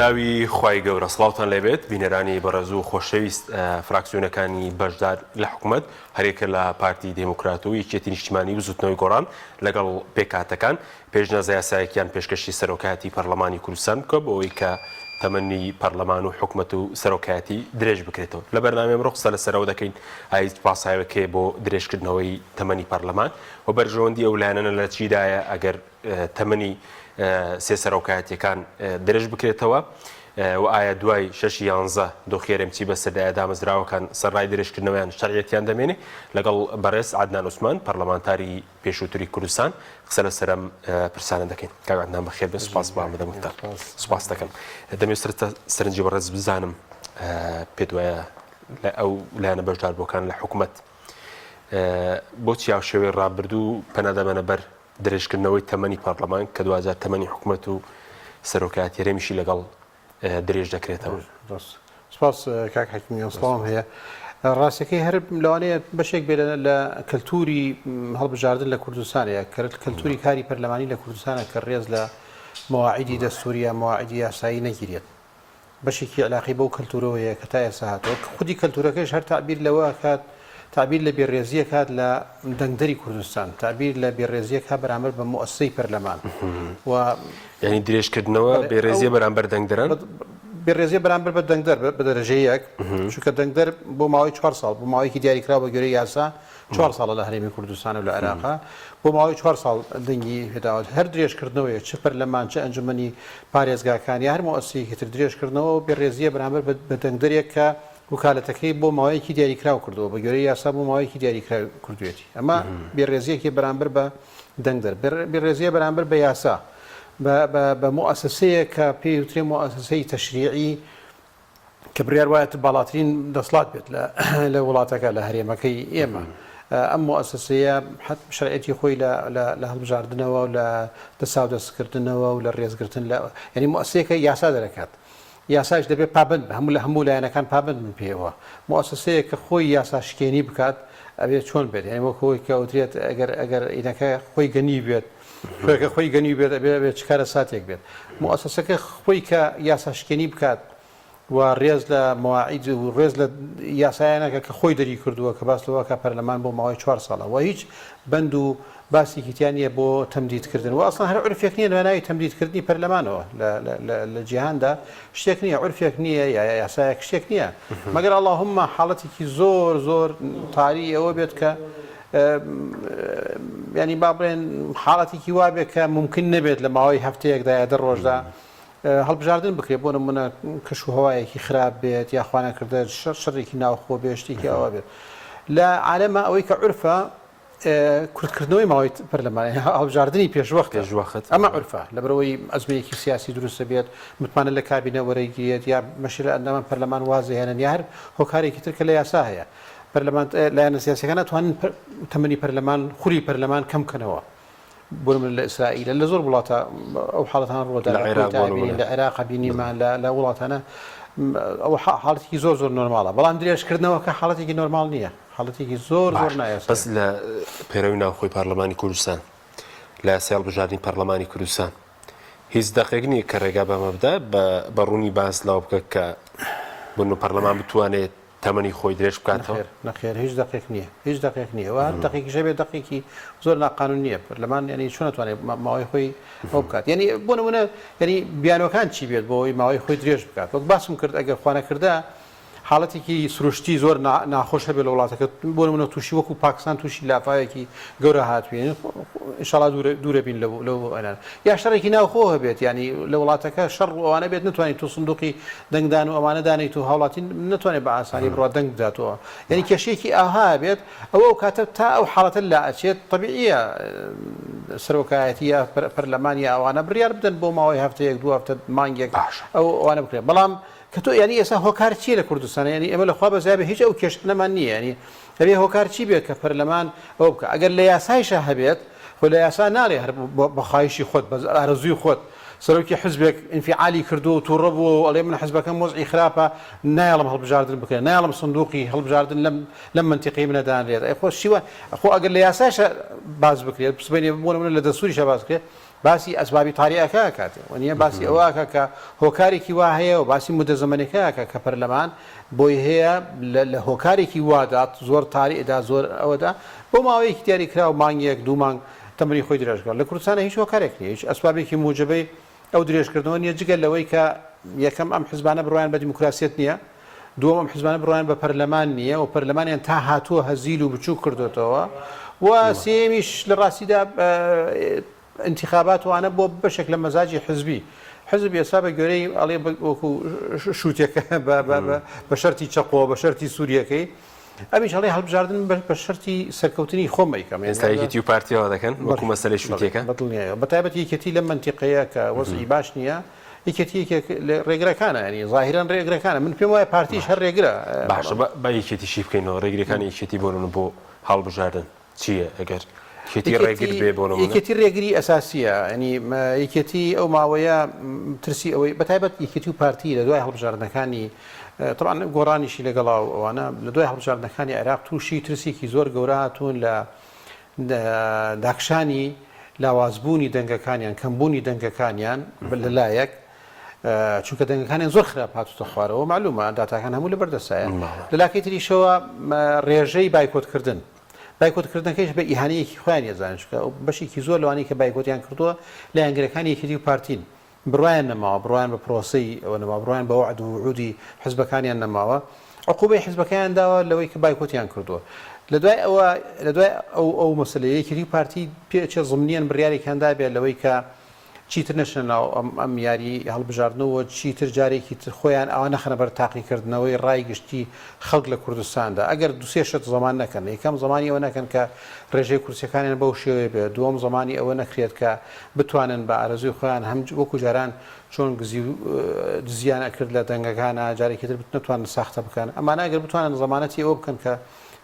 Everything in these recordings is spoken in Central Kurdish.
بەناوی خوای گەورە سڵاوتان لێبێت بینەرانی بەڕێزوو خۆشەویست فراکسیۆنەکانی بەشدار لە حکوومەت هەرێکە لە پارتی دموکرات و یەکێتی نیشتیمانی و زوتنەوەی گۆڕان لەگەڵ پێکهاتەکان پێشنەزە یاسایەکیان پێشکەشی سەرۆکایەتی پەرلەمانی کوردستان بکە بۆ ئەوەی کە تەمەنی پەرلەمان و حکوومەت و سەرۆکایەتی درێژ بکرێتەوە. لە بەرنامەی ئەمڕۆ قسە لەسەرەوە دەکەین ئایت پاسایەوەکێ بۆ درێژکردنەوەی تەمەنی پەرلەمان و بەرژەوەندی ئەو لایەنە لە چیدایە ئەگەر تەمەنی سێ سەرۆکایەتیەکان درێژ بکرێتەوە و ئایا دوای 6/11 دۆخێرمچی بەسەردایە دامەزراوەکان سەرڕای درێژکردنەوەیان شەرعیەتیان دەمێنێ لەگەڵ بەڕێز عەدنان عوسمان پەرلەمانتاری پێشووتری کوردستان قسە لەسەرم پرسانە دەکەین. کاک عەدنان بەخێر بێ. سوپاس بۆ ئامادەبوونتان. سوپاس دەکەم. دەمەوێت سەرنجی بەڕێز بزانم پێت وایە ئەو لایەنە بەشداربووەکان لە حکوومەت بۆچی ئەو شێوەی ڕابردوو پەنادەمەنە بەر درێژکردنەوەی تەمەنی پەرلەمان کە 2000 تەمەنی حکوومەت و سەرۆکایەتی هەرێمیشی لەگەڵ درێژ دەکرێتەوە. سپاس کاک حەکیمی سڵام هەیە. ڕاستەکەی هەر لەوانەیە بەشێک بێت لە کەلتوری هەڵبژاردن لە کوردستانەیە کەلتوری کاری پەرلەمانی لە کوردستانە کە ڕێز لە مەواعیدی دەستوریە مەواعیدی یاسایی نەگیرێت. بەشێکی علاقی بەو کەلتورەوەیە کە تا ئێستا هاتەوە خودی کەلتورەکەش هەر تعبیر لەوە کات تعبیر لە بێڕێزیە کات لە دەنگدەری کوردستان تعبیر لە بێڕێزیە کا بەرامبەر بە مؤسسەی پەرلەمان و یعنی درێژکردنەوە بێڕێزیە بەرامبەر دەنگدەران بێڕێزیە بەرامبەر بە دەنگدەر بە دەرەژەیەک چونکە دەنگدەر بۆ ماوەی 4 ساڵ بۆ ماوەیەکی دیاریکرا بە گوێرەی یاسا 4 ساڵە لە هەرێمی کوردستان و لە عێراقا بۆ ماوەی 4 ساڵ دەنگی هێداوت هەر درێژکردنەوەیە چ پەرلەمان چ ئەنجومەنی پارێزگاکانی هەر مؤسسەیەکی تر درێژکردنەوە بێڕێزیە بەرامبەر بە دەنگدەرێک کە وکالەتەکەی بۆ ماوەیەکی دیاریکراو کردەوە بە گوێرەی یاسا بۆ ماوەیەکی دیاریکراو کردوێتی ئەمە بێڕێزیەکی بەرامبەر بە دەنگدەر بێڕێزیە بەرامبەر بە یاسا بە مؤسسەیە کە پێی وترێ مؤسسەی تەشریعی کە بڕیار وایەت باڵاترین دەسڵات بێت لە وڵاتەکە لە هەرێمەکەی ئێمە ئەم مؤسسەیە شرعەتی خۆی لە هەڵبژاردنەوە و لە دەسا و دەستکردنەوە و لە ڕێزگرتن یعنی مؤسسەیەکە یاسا دەرەکات یاساش دەبێت پابند بە هەموو لایەنەکان پابند من پێوە مؤسسەیە کە خۆی یاسا شکێنی بکات ئەبێت چۆن بێت یعنی وەکەوەی کە وترێت ئەگەر ئینەکە خۆی گەنی بێت خۆی گەنی بێت ئەبێت چکارە ساتێک بێت مؤسسەکە خۆی کە یاسا شکێنی بکات و ڕێز لە مەواعید و ڕێز لە یاسایانەکە کە خۆی دەری کردووە کە باس لەوە کە پەرلەمان بۆ ماوەی 4 ساڵە و هیچ بند و باسێکی تیان نییە بۆ تەمدیدکردن و ئەسڵەن هەر عورفێک نییە لەناوی تەمدیدکردنی پەرلەمانەوە لە جیهاندا شتێک نییە عورفێک نییە یا یاسایەک شتێک نییە مەگەر ئەڵڵاهوممە حاڵەتێکی زۆر تاری ئەوە بێت کە ینی با بڵێن حاڵەتێکی وا بێت کە ممکن نەبێت لە ماوەی هەفتەیەکدا یا 10 ڕۆژدا هەڵبژاردن بکرێت بۆ نمونە کەش و هەوایەکی خراپ بێت یا خوانەکردە شەڕێکی ناوخۆ بێشتێکی ئەوە بێت لە عالەمە ئەوەی کە عورفە کورتکردنەوەی ماوەی پەرلەمانی هەڵبژاردننی پێشوەخت ئەمە عورفە لەبەرەوەی ئەزمەیەکی سیاسی دروستە بێت متمانە لە کابینە وەرەگیرێت یا مەشی لە ئەندامان پەرلەمان وازە هێنن یا هەر هۆکارێکی تر کە لە یاسا هەیە پەرلەمان لایەنە سیاسیەکان ناتوانن تەمەنی پەرلەمان خوری پەرلەمان کەم بکەنەوە بۆ من لە ئیسرائیل لە زۆر وڵاتە ئەو حاڵەتان ڕۆدا لە عێراق بینیمان لە وڵاتانە ئەو حاڵەتێکی زۆر نۆرماڵە بەڵام درێژکردنەوە کە حاڵەتێکی نۆرماڵ نییە حاڵەتێکی زۆر نایە بەس لە پەیڕەوی ناوخۆی پەرلەمانی کوردستان لە یاسای هەڵبژاردنی پەرلەمانی کوردستان هیچ دەقێک نییە کە ڕێگا بەمە بدە بە ڕوونی باس لەوە بکە کە بن و پەرلەمان بتوانێت تەمەنی خۆی درێژ بکاتەوە نەخێر هیچ دقێک نییە و دقێکی ژەبێت دقێکی زۆر ناقانون نییە پەرلەمان ینی چۆن ناتوانێت ماوەی خۆی ئەو بکات ینی بۆ نمونە ینی بیانەکان چی بێت بۆەوەی ماوەی خۆی درێژ بکات وەک باسم کرد ئەگەر خوانەکردە حاڵەتێکی سروشتی زۆر ناخۆش هەبێت لە وڵاتەکە بۆ نمونە تووشی وەکو پاکستان تووشی لافاوێکی گەورە هاتووێن ئینشاڵڵا دوورە بین لەو ئەنان یا شەڕێکی ناوخۆ هەبێت ینی لە وڵاتەکە شەڕ ئەوانە بێت نتوانێت تو سندوقی دەنگدان و ئەمانە دانیت و هاوڵاتی نتوانێت بە ئاسانی بڕوا دەنگ بداتەوە ینی کێشەیەکی ئاها بێت ئەوە کاتە تا ئەو حاڵەتە لا ئەچێت طبیعیە سەرۆکایەتی یا پەرلەمانی ئەوانە بڕیار بدەن بۆ ماوەی هەفتەیەک دو هەفتە مانگێک ئەو ئەوانە بکرێت بەڵام کە تۆ ینی ئێستا هۆکار چیە لە کوردستان ینی ئەمە لەخوا بەزیابێ هیچ ئەو کێشەمان نییە ینی هەبێ هۆکار چی بێت کە پەرلەمان ئەو بکە ئەگەر لە یاسایشە هەبێت خۆ لە یاسا ناڵێ هەر بە خایشی خۆت بە ئارەزووی خۆت سەرۆکی حزبێک ئینفعالی کردو و تووڕە بوو ئەڵێ من حزبەکەم وەزعی خراپە نایڵم هەڵبژاردن بکرێن نایڵم سندوقی هەڵبژاردن لەم منتیقی منەدانرێت خۆ شیوە خۆ ئەگەر لە یاسایشە باز بکرێت بسبێنێ بۆ نمونە لە دەستوریشە باز بکرێت باسی ئەسبابی تاریەکە کات وە باسی ئەوەکە کە هۆکارێکی وا هەیە و باسی مدە زەمانێکەکە کە پەرلەمان بۆی هەیە لە هۆکارێکی وادات زۆر تاریئدا زۆر ئەوەدا بۆ ماوەیەکی دیاری کرا و مانگیەک دوو مانگ تەمەنی خۆی درێژکە لە کوردستانە هیچ هۆکارێک نیە هیچ ئەسبابێکی موجبەی ئەو درێژکردنەوە نیە جگەل لەوەی کە یەکەم ئەم حزبانە بڕوایان بە دیموکراسیەت نییە دووەم ئەم حزبانە بڕوایان بە پەرلەمان نییە و پەرلەمانیان تا هاتووە هەزیل و بچوو کردوێتەوە و سێمیش لە ڕاستیدا انتخابات وانە بۆ بەشێک لە مەزاجی حزبی حزب ێستا بە گوێرەی ئەڵێ وەکو شووتێکە بە شەرتی چەقۆ بە شەرتی سووریەکەی ئەمیش هەڵێ هەڵبژاردن بە شەرتی سەرکەوتنی خۆم ئەیکەم ئێستا یەکێتی و پارتیەوە دەکەن وەکو مەسەلەی شووتێکە بەدڵنیایە بەتایبەت یەکێتی لە منتیقەیە کە وەزعی باش نییە یەکێتی ڕێگرەکانە ینی ظاهران ڕێگرەکانە من پێم وایە پارتیش هەر ڕێگرە باشە بە یەکێتیشی بکەینەوە ڕێگریەکانی یەکێتی بۆن بۆ هەڵبژاردن چییە ئەگەر یەکێتی ڕێگر بێ بۆ یەکێتی ڕێگری ئەساسیە ینی یەکێتی ئەو ماوەیە ترسی ئەوەی بەتایبەت یەکێتی و پارتی لە دوای هەڵبژاردنەکانی طبعا گۆڕانیشی لەگەڵاو ئەوانە لە دوای هەڵبژاردنەکانی عێراق تووشی ترسێکی زۆر گەورە هاتوون لە داکشانی لاوازبوونی دەنگەکانیان کەمبوونی دەنگەکانیان لەلایەک چونکە دەنگەکانیان زۆر خراپ هاتوتە خوارەوە معلومە داتاکان هەموو لە بەردەسایە لە لاکەی تریشەوە ڕێژەی بایکۆتکردن بایکۆتکردنەکەیش بە ئیهانەیەکی خۆیان ێزان چکە بەشێکی زۆر لەوانەیە کە بایکۆتیان کردووە لە یانگرەکانی یەکێتی و پارتین بڕوایان نەماوە بڕوایان بە پرۆسەی ئەوە نەما بڕوایان بە وعد و وعودی حزبەکانیان نەماوە عقوبەی حزبەکەیان داوە لەوەی کە بایکۆتیان کردووە لە دوای ئەو مەسلەیە یەکێتی و پارتی پێچە زمنیان بڕیارێکیاندا بێت لەوەی کە چیتر نەشنە ناو ئەم یاری هەڵبژاردنەوە چیتر جارێکی تر خۆیان ئەوە نەخەنە بەر تاقیکردنەوەی ڕای گشتی خەڵک لە کوردستاندا ئەگەر دوسێ شت زەمان نەکەن یەکەم زمانی ئەوە نەکەن کە ڕێژەی کورسیەکانیان بەو شێوەیە بێت دووەم زمانی ئەوە نەکرێت کە بتوانن بە ئارەزوی خۆیان هەم وەکو جاران چۆن دزیان ئەکرد لە دەنگەکانە جارێکی تر نتوانن ساختە بکەن ئەمانە ئەگەر بتوانن زەمانەتی ئەوە بکەن کە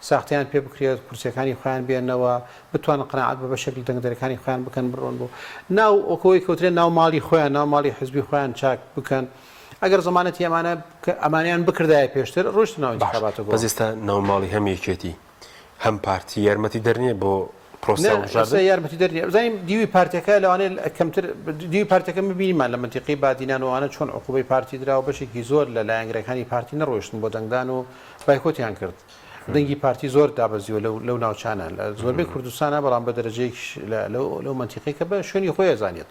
ساختیان پێ بکرێت کورسەکانی خۆیان بێنەوە بتوانن قەناعەت بە بەشێکی دەنگدەرەکانی خۆیان بکەن بڕۆن بۆ ناو ئۆکەوەی کەوترێت ناو ماڵی خۆیان ناو ماڵی حزبی خۆیان چاک بکەن ئەگەر زەمانەتی ئەمانیان بکردایە پێشتر ڕۆشت ناو انتخاباتەوە بەس ئێستا ناو ماڵی هەم یەکێتی هەم پارتی یارمەتی دەرنیە بۆ پرۆسە یارمەتی دەرنیە بزانین دیوی پارتەکە لەوانەیە کەمتر دیوی پارتەکە ببینیمان لە منتیقی بادینانەوەوانە چۆن عقوبەی پارتی درا و بەشێکی زۆر لە لایەنگرەکانی پارتی نەڕۆشتن بۆ دەنگدان و بایکۆتیان کرد دەنگی پارتی زۆر دابەزیوە لەو ناوچانە لە زۆربەی کوردستانە بەڵام بە دەرەجەیەک لەو منتیقی کە بە شوێنی خۆی ئەزانێت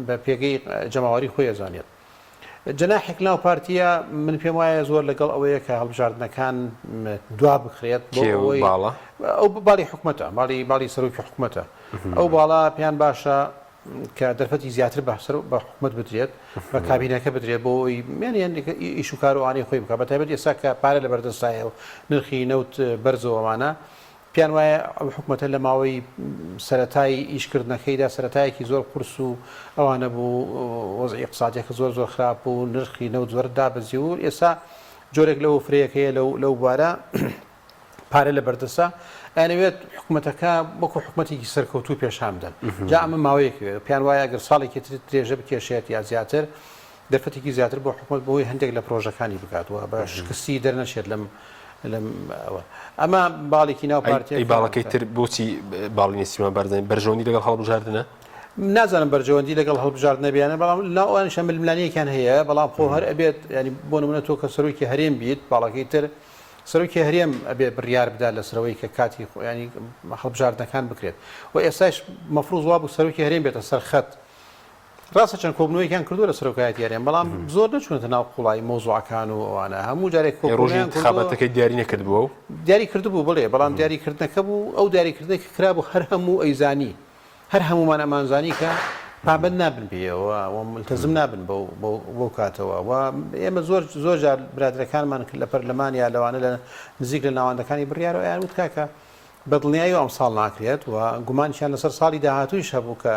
بە پێگەی جەماوەری خۆی ئەزانێت جەناحێک ناو پارتیە من پێم وایە زۆر لەگەڵ ئەوەیە کە هەڵبژاردنەکان دوا بخرێت ئەو باڵی حکومەتە باڵی سەرۆکی حکومەتە ئەو باڵا پێیان باشە کە دەرفەتی زیاتر بە حکومت بدرێت بە کابینەکە بدرێت بۆ ئیش و کارۆوانەی خۆی بکە بەتایبەت ئێستا کە پارە لە بەردەستایە و نرخی نەوت بەرزەوەمانە پیان وایە ئەو حکومەتە لە ماوەی سەرەتای ئیشکردنەکەیدا سەرەتایەکی زۆر قورس و ئەوانە بوو وەزعی اقتصادیەکە زۆر خراپ و نرخی نەوت زۆر دابەزی و ئێستا جۆرێک لەو فرەیەکەیە لەو بوارە پارە لە بەردەسا ئەنەوێت حکوومەتەکە وەکو حکوومەتێکی سەرکەوتوو پێشام بدەن جا ئەمە ماوەیەکوێت پیان وایە ئەگەر ساڵێکی درێژە بکێشێت یا زیاتر دەرفەتێکی زیاتر بۆ حکوومەت بۆی هەندێک لە پرۆژەکانی بکاتەوە بە شکستی دەرنەشێت لەم ئەمە باڵێکی ناو پارتی باڵەکەی تر بۆچی باڵی نسیمان بەردەین بەرژەوەندی لەگەڵ هەڵبژاردنە نازانم بەرژەوەندی لەگەڵ هەڵبژاردنە بیانە بەڵام لاوانشە ململانیەکیان هەیە بەڵام خۆ هەر ئەبێت ینی بۆ نمونە تۆ کە سەرۆکی هەرێم بیت باڵەکەی تر سەرۆکی هەرێم ئەبێ بڕیار بدا لە سەرەوەی کە کاتی ینی هەڵبژاردنەکان بکرێت و ئێستاش مەفروض وا بوو سەرۆکی هەرێم بێتە سەر خەت ڕاستە چەند کۆبنەوەیان کردو لە سەرۆکایەتی یاریان بەڵام زۆر نەچونێتە ناو قوڵای مۆزوعەکان و ئەوانە هەموو جارێک ڕۆژی انتخاباتەکەی دیاری نەکردبووە و دیاری کردبوو بڵێ بەڵام دیاریکردنەکە بوو ئەو دیاریکردنێکی کرابوو هەر هەموو ئەیزانی هەر هەمومان ئەمانزانی کە پابند نابن پێەوە ملتەزم نابن بۆ کاتەوە و ئێمە زۆر جار برادرەکانمان لە پەرلەمانیا لەوانە لە نزیک لە ناوەندەکانی بڕیارەوە یان وت کاکە بەدڵنیایی ئەم ساڵ ناکرێت و گومانشیان لەسەر ساڵی داهاتوویش هەبوو کە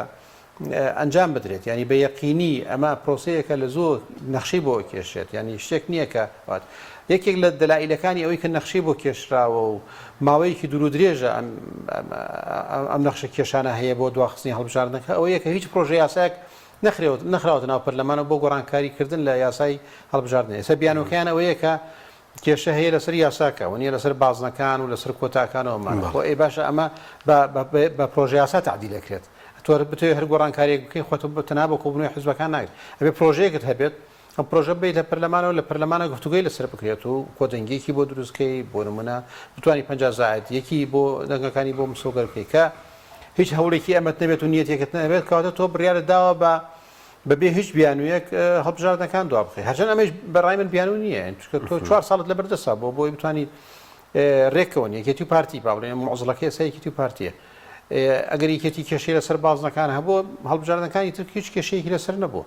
ئەنجام بدرێت ینی بە یەقینی ئەمە پرۆسەیەکە لە زۆر نەخشی بۆ کێشێت ینی شتێک نییە کە یەکێک لە دەلایلەکانی ئەوەی کە نەخشی بۆ کێشراوە و ماوەیەکی دوور و درێژە ئەم نەخشە کێشانە هەیە بۆ دواخستنی هەڵبژاردنەکە ئەوەیە کە هیچ پرۆژە یاسایەک نەخراوەتە ناو پەرلەمانە بۆ گۆڕانکاریکردن لە یاسای هەڵبژاردنە ئێستا بیانەکەیان ئەوەیە کە کێشە هەیە لەسەر یاساکە و نیە لەسەر بازنەکان و لەسەر کۆتاکانەوەمان خۆ ئەی باشە ئەمە بە پرۆژە یاسا تعدیل دەکرێت تۆ بتوێ هەر گۆڕانکاریێک بکەی خۆت تەنها بە کۆبوونەوەی حیزبەکان ناگرێت ئەبێ پرۆژەیەکت هەبێت ئەم پرۆژە بێت لە پەرلەمانەوە لە پەرلەمانە گفتوگوی لەسەر بکرێت و کۆدەنگێکی بۆ دروستکەی بۆ نمونە بتوانانی 50 زائد یەکی بۆ دەنگەکانی بۆ مسۆگەر بکەی کە هیچ هەوڵێکی ئەمەت نەبێت و نیەتێکت نەبێت کەواتە تۆ بڕیارە داوە بەبێ هیچ بیانویەک هەڵبژاردنەکان دوا بخەی هەرچەند ئەمەش بەڕای من بیانوو نییە تۆ 4 ساڵت لەبەردەسا بۆی بتوانیت ڕێکەوە یەکێتی و پارتی با بڵێن معزڵەکەی سایەکی و پارتیە ئەگەر یەکێتی کێشەی لەسەر بازنەکان هەبوو هەڵبژاردنەکانی تر هیچ کێشەیەکی لەسەر نەبوو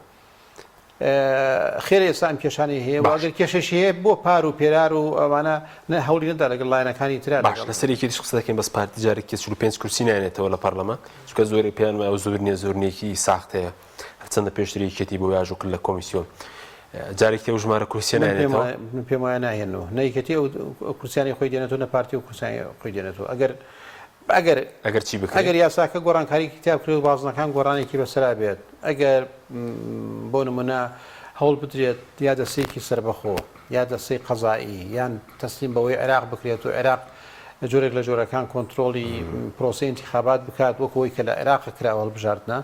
خێر ئێستا ئەم کێشانەی هەیە ئەگەر کێشەش هەیە بۆ پار و پێرار و ئەوانە هەوڵی نەدا لەگەڵ لایەنەکانی تررا باش لەسەر یەکێتیش قسە دەکەین بەس پارتی جارێکی 45 کورسی نایێنێتەوە لە پەرلەمان چونکە زۆری پێیان وایە زۆر نییە زۆرنێکی ساخت هەیە هەرچەندە پێشتری یەکێتی بۆ یاژ و کرد لە کۆمیسیۆن جارێکی ئەو ژمارە کورسیە نایێنێتەوە پێم وایە ناهێنەوە نەیکەتی ئەو کورسیانی خۆی دێنێتەوە نە پارتی و کورسانی خۆی دێنێتەوە ئەگەر چی بکە ئەگەر یاساکە گۆڕانکاری کتاب کرد و بازنەکان گۆڕانێکی بەسەرا بێت ئەگەر بۆ نمونە هەوڵ بدرێت یا دەسەیەکی سربەخۆ یا دەسەی قەزایی یان تەسلیم بەوەی عێراق بکرێت و عێراق جۆرێک لە جۆرەکان کۆنتترۆلی پرۆسی انتخابات بکات وەکەوەی کە لە عێراق کراوە هەڵبژاردنە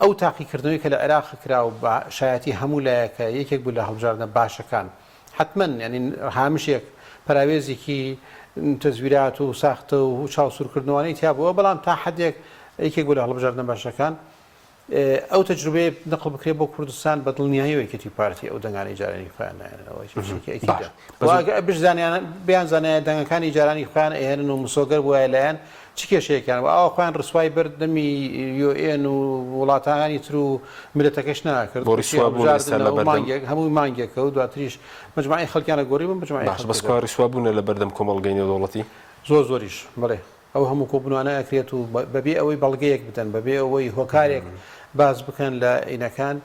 ئەو تاقیکردنەوەی کە لە عێراق کرا و بە شایەتی هەموو لایەکە یەکێک بوو لە هەڵبژاردنە باشەکان حتمما ینی هامشێک پراوێزێکی تەزویرات و ساختە و چاوسورکردنەوەی تیا بووە بەڵام تا حدێک یەکێک بوو لە هەڵبژاردنە باشەکان ئەو تەجروبەیە نقل بکرێت بۆ کوردستان بە دڵنیاییەوەیەکێتی پارتی ئەو دەنگانی جارانی خۆیان نایەنەوە بزانیان بیان زانایە دەنگەکانی جارانی خۆیان ئێهێنن و مسۆگەر بووە لایەن چ کێشەیەکیان و ئەوە خۆیان ڕسوای بردەمی یۆئێن و وڵاتانی تر و میلەتەکەش ناکرد هەمووی مانگێکە و دواتریش مجموعی خەڵکیانە گۆڕی بوون بەسکواری سوابوونە لە بەردەم کۆمەڵگەی نێودەوڵەتی زۆریش بڵێ ئەو هەموو کۆبوونانە ئەکرێت و بەبێ ئەوەی بەڵگەیەک بدەن بەبێ ئەوەی هۆکارێک باز بکەن لە عینەکان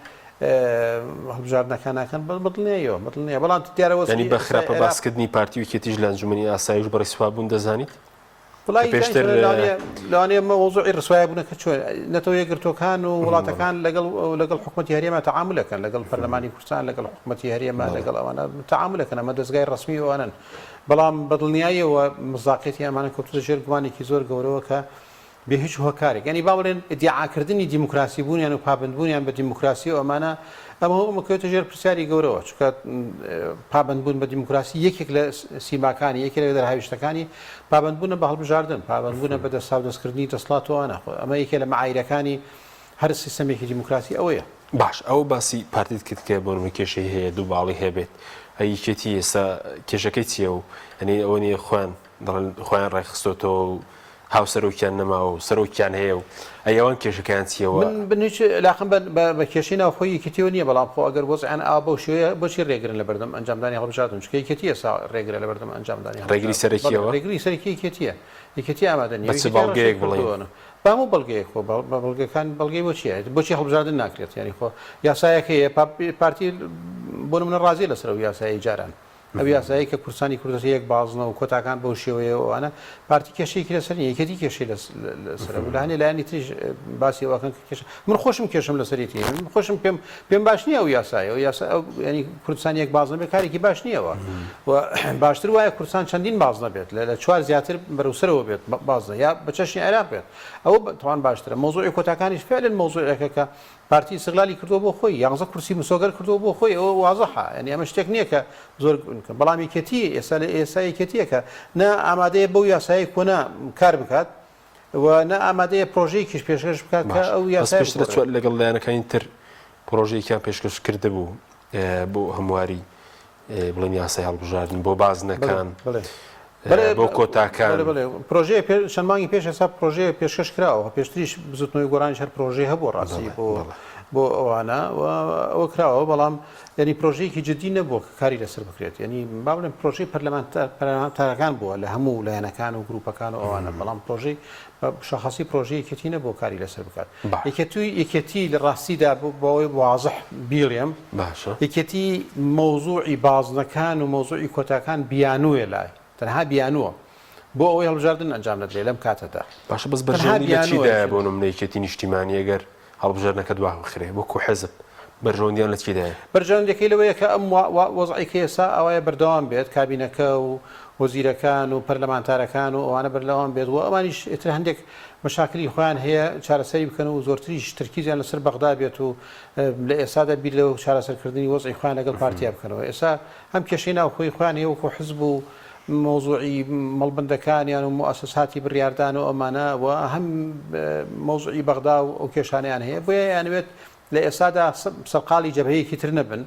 هەڵبژاردنەکان ناکەن بڵنیەوە بڵنیە بەڵام دیارەوە ینی بە خراپە باسکردنی پارتی و یەکێتیش لە ئەنجومەنی ئاسایش بەڕێ سوابوون دەزانیت پێشتر لەوانەیە مەوزوعی ڕسوایە بوونەکە چۆن نەتەوە یەکگرتوەکان و وڵاتەکان لەگەڵ حکوومەتی هەرێمە تەعاملەکەن لەگەڵ پەرلەمانی کوردستان لەگەڵ حکوومەتی هەرێمە لەگەڵ ئەوانە تەعاملەکەن ئەمە دەستگای ڕسمی ئەوانن بەڵام بەدڵنیاییەوە مزاقێتی ئەمانە کەوتوتە ژێر گومانێکی زۆر گەورەوە کە بێ هیچ هۆکارێک ینی با بڵێن ئیدعاکردنی دیموکراسی بوونیان و پابندبوونیان بە دیموکراسی و ئەمانە ئەمە کەوتە ژێر پرسیاری گەورەوە چونکە پابندبوون بە دیموکراسی یەکێک لە سیماکانی یەکێک لە دەرهاویشتەکانی پابندبوونە بە هەڵبژاردن پابندبوونە بە دەستکردنی دەسڵاتەوەوانە ئەمە یەکێ لە معایرەکانی هەر سیستەمێکی دیموکراسی ئەوەیە باش ئەو باسی پارتیت کرد کە بۆ کێشەی هەیە دوو باڵی هەبێت ئەیکێتی ئێستا کێشەکەی چییە و هەنی ئەوە نیە خۆیان ڕێخستۆتەوە و هاوسەرۆکیان نەما و سەرۆکیان هەیە و ئەوان کێشەکان چیەوە لاخم بە کێشی ناوخۆی یەکێتیەوە نییە بەڵام خۆ ئەگەر بۆزیان ئا بۆ شوێ بۆچی ڕێگرن لە بەردەم ئەنجامدانی هەڵبژاردن چکە یەکێتی ئێستا ڕێگرە لە بەردەم ئەنجامدانی ڕێگری سەرەکیەوە ڕێگری سەرەکی یەکێتیە یەکێتی ئامادەنی بەڵگەیەک بڵێن بامو بەڵگەیەک خۆ بەڵگەکان بەڵگەی بۆچیە بۆچی هەڵبژاردن ناکرێت ینی خۆ یاسایەکەیە پارتی بۆ منە ڕازی لەسەر و یاسایی جاران ئەو یاسایی کە کورسانی کوردستان یەک بازنەوە و کۆتاکان بەو شێوەیەوەوانە پارتی کێشەیەکی لەسەر یەکێتی کێشەی لەسەر لە هەنێ لایەنی تریش باسی ئەوەکەن کێشە من خۆشم کێشم لەسەرێتی من خۆشم پێم باش نییە ئەو یاسایە ئەو یاسا ینی کوردستان یەک بازنە بێت کارێکی باش نییەوە و باشتر وایە کوردستان چەندین بازنە بێت لە چوار زیاتر بەرەوسەرەوە بێت بازنە یا بە چەشنی عێراق بێت ئەوە توان باشترە مۆزوعی کۆتاکانیش فعلن مۆزوعەکە کە پارتی استقلالی کردووە بۆ خۆی 11 کورسی مسۆگەر کردووە بۆ خۆی ئەوە واضحە ینی ئەمە شتێک نییە کە زۆر بەڵام یەکێتی ئێستا لە ئێستا یەکێتیە کە نە ئامادەیە بەو یاسایی کۆنا کار بکات و نە ئامادەیە پرۆژەیەکیش پێشکەش بکات کە ئەو یاسای لەگەڵ لایەنەکانی تر پرۆژەیەکیان پێشکەش کرده بوو بۆ هەمواری بڵێن یاسای هەڵبژاردن بۆ بازنەکان بۆ کۆتاکان پرۆژەیە چەند مانگی پێش ئێستا پرۆژەیە پێشکەش کراوە پێشتریش بزوتنەوەی گۆڕانی هەر پرۆژەی هەبوو ڕاستی بۆ ئەوانە ئەوە کراوە بەڵام ینی پرۆژەیەکی جدی نەبووە کە کاری لەسەر بکرێت ینی با بڵێن پرۆژەی پەرلەمانتارەکان بووە لە هەموو لایەنەکان و گروپەکان و ئەوانە بەڵام پرۆژەی شەخصی پرۆژەیەکێتی نەبووە کاری لەسەر بکات یەکێتی لە ڕاستیدا بۆەوەی واضح بیڵێم یەکێتی مەوزوعی بازنەکان و مەوزوعی کۆتاکان بیانوویە لای تەنها بیانووە بۆ ئەوەی هەڵبژاردن ئەنجام نەدرێت لەم کاتەدا باشە بەس بەرژێنی لە چیدایە بۆ نمونەیەکێتی نیشتیمانی ئەگەر هەڵبژاردنەکە دوا بخرێ وەکو حزب بەرژەوەندیان لە چیدایە بەرژەوەندەکەی لەوەیە کە ئەم وەزعی کە ئێستا ئەوەیە بەردەوام بێت کابینەکە و وەزیرەکان و پەرلەمانتارەکان و ئەوانە بەرلەوان بێت و ئەمانیش ئێتر هەندێک مەشاکلی خۆیان هەیە چارەسەری بکەن و زۆرتریش ترکیزیان لەسەر بەغدا بێت و لە ئێستادا بیر لەوە چارەسەرکردنی وەزعی خۆیان لەگەڵ پارتیا بکەنەوە. ئێستا هەم کێشەی ناوخۆی خۆیان هەیە وەکو حزب و مۆزوعی مەڵبەندەکانیان و مؤسساتی بڕیاردان و ئەمانە و هەم مۆزوعی بەغدا و ئەو کێشانیان هەیە بۆیە یانوێت لە ئێستادا سەرقاڵی جەبهەیەکی تر نەبن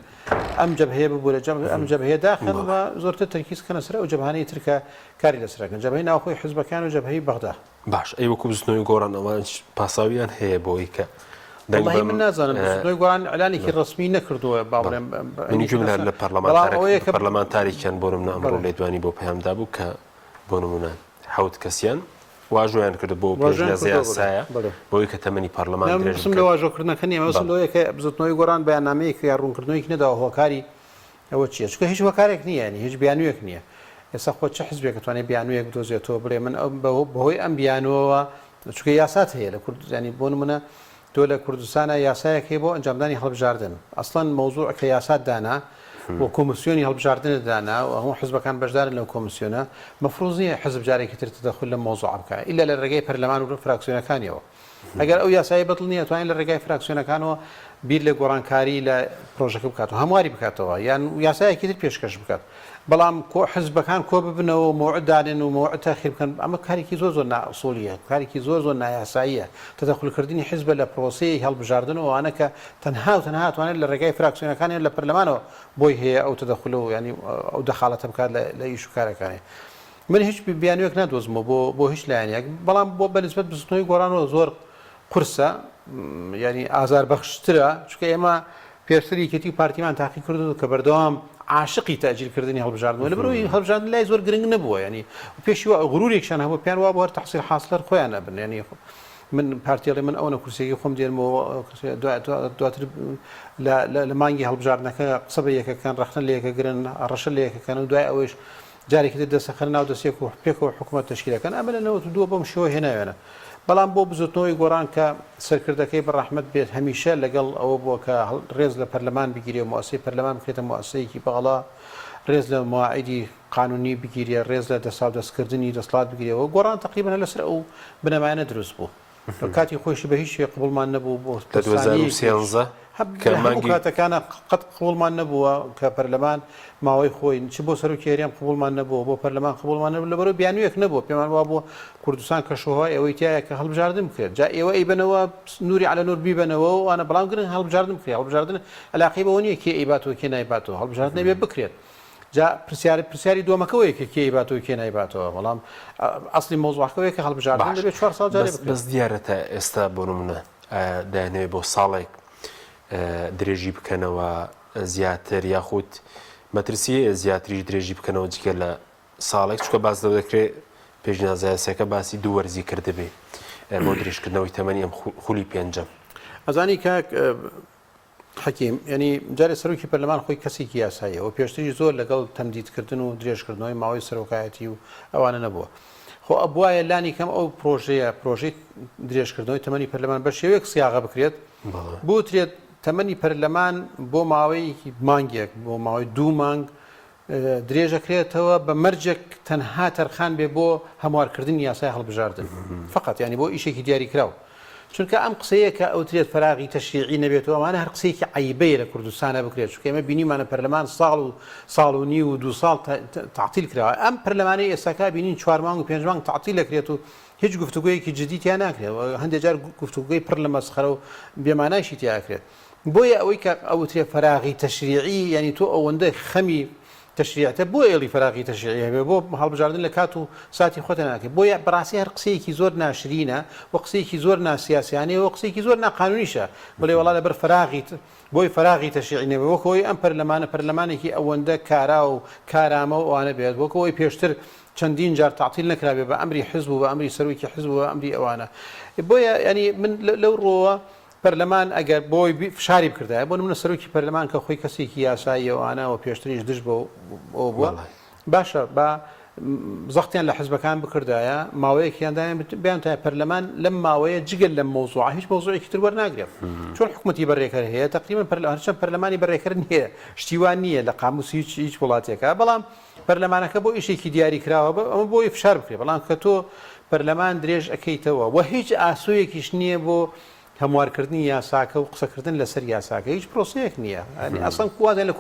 ئەم جەبهەیە ببوو لە ئەم جەبهەیە داخن و زۆرتر تەرکیز کەنە سەر ئەو جەبهانەی ترکە کاری لەسەرەکەن جەبهەی ناوخۆی حزبەکان و جەبهەی بەغدا. باش ئەی وەکو بزنەوەی گۆڕان ئەوانش پاساویان هەیە بۆی کە والله من نازانم بزنەوەی گۆڕان ئەلانێکی ڕسمی نەکردووە باڵێم منی جملە لە پەرلەمانتارێکیان بۆ نمونە ئەمڕۆ لێدوانی بۆ پەیامدا بوو کە بۆ نمونە 7 کەسیان واژۆیان کرد بۆ پێشنیازی یاسایە بۆی کە تەمەنی پەرلەمان درێژ بکەن. لە واژۆکردنەکە نیە مەسڵ لەوەیە کە بزنەوەی گۆڕان بەیاننامەیەک یا ڕوونکردنەوەیەک نەداوە هۆکاری ئەوە چییە چونکە هیچ هۆکارێک نییە ینی هیچ بیانوویەک نییە. ئێستا خۆ چه حزبێک دەتوانێت بیانوویەک بدۆزێتەوە بڵێ من بەهۆی ئەم بیانوەوە چونکە یاسات هەیە لە کورد ینی بۆ نمونە تۆ لە کوردستانە یاسایەک هەیە بۆ ئەنجامدانی هەڵبژاردن ئەسڵەن مەوزوع کە یاسات دانا و کۆمسیۆنی هەڵبژاردنە دانا و هەموو حزبەکان بەشدارن لەو کۆمسیۆنە مەفروض نییە حزب جارێکی تر تدەخل لە مۆزوع بکە ئیلا لە ڕێگەی پەرلەمان و فراکسیۆنەکانیەوە. ئەگەر ئەو یاسایی بەدڵ نییە توانین لە ڕێگای فراکسیۆنەکانەوە بیر لە گۆڕانکاری لە پرۆژەکە بکاتەوە هەمواری بکاتەوە یان یاسایەکی تر پێشکەش بکات بەڵام حزبەکان کۆ ببنەوە مۆعددانن و مۆعد تاخیر بکەن ئەمە کارێکی زۆر زۆر نائوسولیە کارێکی زۆر زۆر نایاساییە تدەخلکردنی حزب لە پرۆسەی هەڵبژاردن و ئەوانە کە تەنها و تەنها توانێت لە ڕێگای فراکسیۆنەکانی لە پەرلەمانەوە بۆی هەیە ئەو تدەخل و ینی ئەو دەخالەتە بکات لە ئیش و کارەکانی. من هیچ بیانوێک نادۆزمەوە بۆ هیچ لایەنێک بەڵام بۆ بەنسبەت بزنەوەی گۆڕانەوە زۆر قورسە ینی ئازاربەخشترە چونکە ئێمە پێشتری کەتی پارتیمان تاقی کردو کە بەردەوام عاشقی تاجیلکردنی هەڵبژاردنەوە لە بەرەوەی هەڵبژاردن لای زۆر گرنگ نەبووە ینی پێشی غرورێکشان هەبوو پێیان وا بۆ هەر تەحسیل حاصلەر خۆیان نەبن ینی من پارتیڵێ من ئەوە کورسێکی خۆم دێنمەوە دواتر لە مانگی هەڵبژاردنەکە قسە بە یەکەکان ڕەخنە لە یەکەگرن ڕەشە لە یەکەکەن و دوای ئەوەش جارێکی تر دەسەخەن ناو دەستێک و پێکەوە حکوومەت تەشکیلەکەن ئەمە لە 92 بەم شێوە هێناوێنە. بەڵام بۆ بزوتنەوەی گۆڕان کە سەرکردەکەی بەڕەحمەت بێت هەمیشە لەگەڵ ئەوە بووە کە ڕێز لە پەرلەمان بگیرێ و مؤسسەی پەرلەمان بکرێتە مؤسسەیەکی بەغڵا ڕێز لە مواعیدی قانونی بگیرێ ڕێز لە دەسەڵاتدەستکردنی دەسەڵات بگیرێەوە گۆڕان تقریبا لەسەر ئەو بنەمایانە دروست بوو کاتی خۆشی بە هیچ شێ قبولمان نەبوو بۆ 2013 کاتەکانە قەت قبولمان نەبووە کە پەرلەمان ماوەی خۆی چ بۆ سەرۆکی هەرێم قبولمان نەبووە بۆ پەرلەمان قبولمان نەبوو لەبەرەوە بیانوویەک نەبووە پێمان وا بۆ کوردستان کەشوهای ئەوەی تایە کە هەڵبژاردن بکرێت جا ئێوە ئەیبنەوە نوری على نور بیبنەوە و ئەنە بەڵام گرنگ هەڵبژاردن بکرێت هەڵبژاردن علاقەی بەوە نییە کێ ئەیباتەوە کێ نایباتەوە هەڵبژاردن نەبێ بکرێت جا پرسیاری دووەمەکەوەیە کە کێ ئەیباتەوە کێ نایباتەوە بەڵام ئەسڵی مۆزوعەکەوەیە کە هەڵبژاردن دەبێت 4 ساڵ جارێ بکرێت. بەس دیارەتە ئێستا بۆ نمونە دایانەوێت بۆ ساڵێک درێژی بکەنەوە زیاتر یاخود مەترسیە زیاتریش درێژی بکەنەوە جگە لە ساڵێک چکە باز لەو دەکرێت پێشنیازایەسەکە باسی دوو وەرزی کردبێ بۆ درێژکردنەوەی تەمەنی ئەم خولی پێنجەم. ئەزانی کاک حەکیم ینی جارێ سەرۆکی پەرلەمان خۆی کەسێکی یاساییە و پێشتری زۆر لەگەڵ تەمدیدکردن و درێژکردنەوەی ماوەی سەرۆکایەتی و ئەوانە نەبووە. خۆ ئەبوایە لانی کەم ئەو پرۆژەی درێژکردنەوەی تەمەنی پەرلەمان بە شێوەیەک سیاغە بکرێت بوترێت تەمەنی پەرلەمان بۆ ماوەیەکی مانگێک بۆ ماوەی 2 مانگ درێژەکرێتەوە بە مەرجێک تەنها تەرخان بێ بۆ هەموارکردنی یاسای هەڵبژاردن فقط ینی بۆ ئیشێکی دیاری کراوە چونکە ئەم قسەیە کە ئەوترێت فراغی تەشریعی نەبێتەوە ئەمانە هەر قسەیەکی عیبەیە لە کوردستانە بکرێت چونکە ئێمە بینیمانە پەرلەمان ساڵ و نی و 2 ساڵ تعتیل کراوە ئەم پەرلەمانەی ئێستاکا بینین 4 مانگ و 5 مانگ تعتیل دەکرێت و هیچ گفتوگویەکی جدیتیان ناکرێت هەندێک جار گفتوگوی پڕ لە مەسخەرە و بێمانایشی تیاکرێت بۆیە ئەوەی کە ئەوترێ فراغی تەشریعی ینی تۆ ئەوەندە خەمی تەشریعتە بۆ ئێڵی فراغی تەشریعی هەبێ بۆ هەڵبژاردن لە کات و ساتی خۆتە ناکرێت بۆیە بەڕاستی هەر قسەیەکی زۆر ناشرینە و قسەیەکی زۆر ناسیاسیانەیە و قسەیەکی زۆر ناقانونیشە بڵێ وەڵا لەبەر بۆی فراغی تەشریعی نەبێ وەکەوەی ئەم پەرلەمانێکی ئەوەندە کارا و کارامە و ئەوانە بێت وەکەوەی پێشتر چەندین جار تعتیل نەکرابێ بە ئەمری حزب و بە ئەمری سەرۆکی حزب و بە ئەمری ئەوانە بۆیە ینی من لەو ڕۆوە پەرلەمان ئەگەر بۆی فشاری بکردایە بۆ نمونە سەرۆکی پەرلەمان کە خۆی کەسێکی یاسایی ئەوانەوە پێشتریش دژ بۆ ئەو بووە باشە بە زەختیان لە حزبەکان بکردایە ماوەیەکیاندایان بیان تا پەرلەمان لەم ماوەیە جگەل لەم مۆزوعە هیچ مۆزوعێکی تر وەرناگرێت چۆن حکوومەتی بەڕێکەر هەیە تقریبا هەرچەند پەرلەمانی بەڕێکەر نییە شتیوان نییە لە قاموسی هیچ وڵاتێکە بەڵام پەرلەمانەکە بۆ ئیشێکی دیاری کراوە ئەمە بۆی فشار بکرێ بەڵام کە تۆ پەرلەمان درێژ ئەەکەیتەوە و هیچ ئاسوویەکیش نییە بۆ هەموارکردنی یاساکە و قسەکردن لەسەر یاساکە هیچ پرۆسەیەک نییە ئەسڵ کووازە لە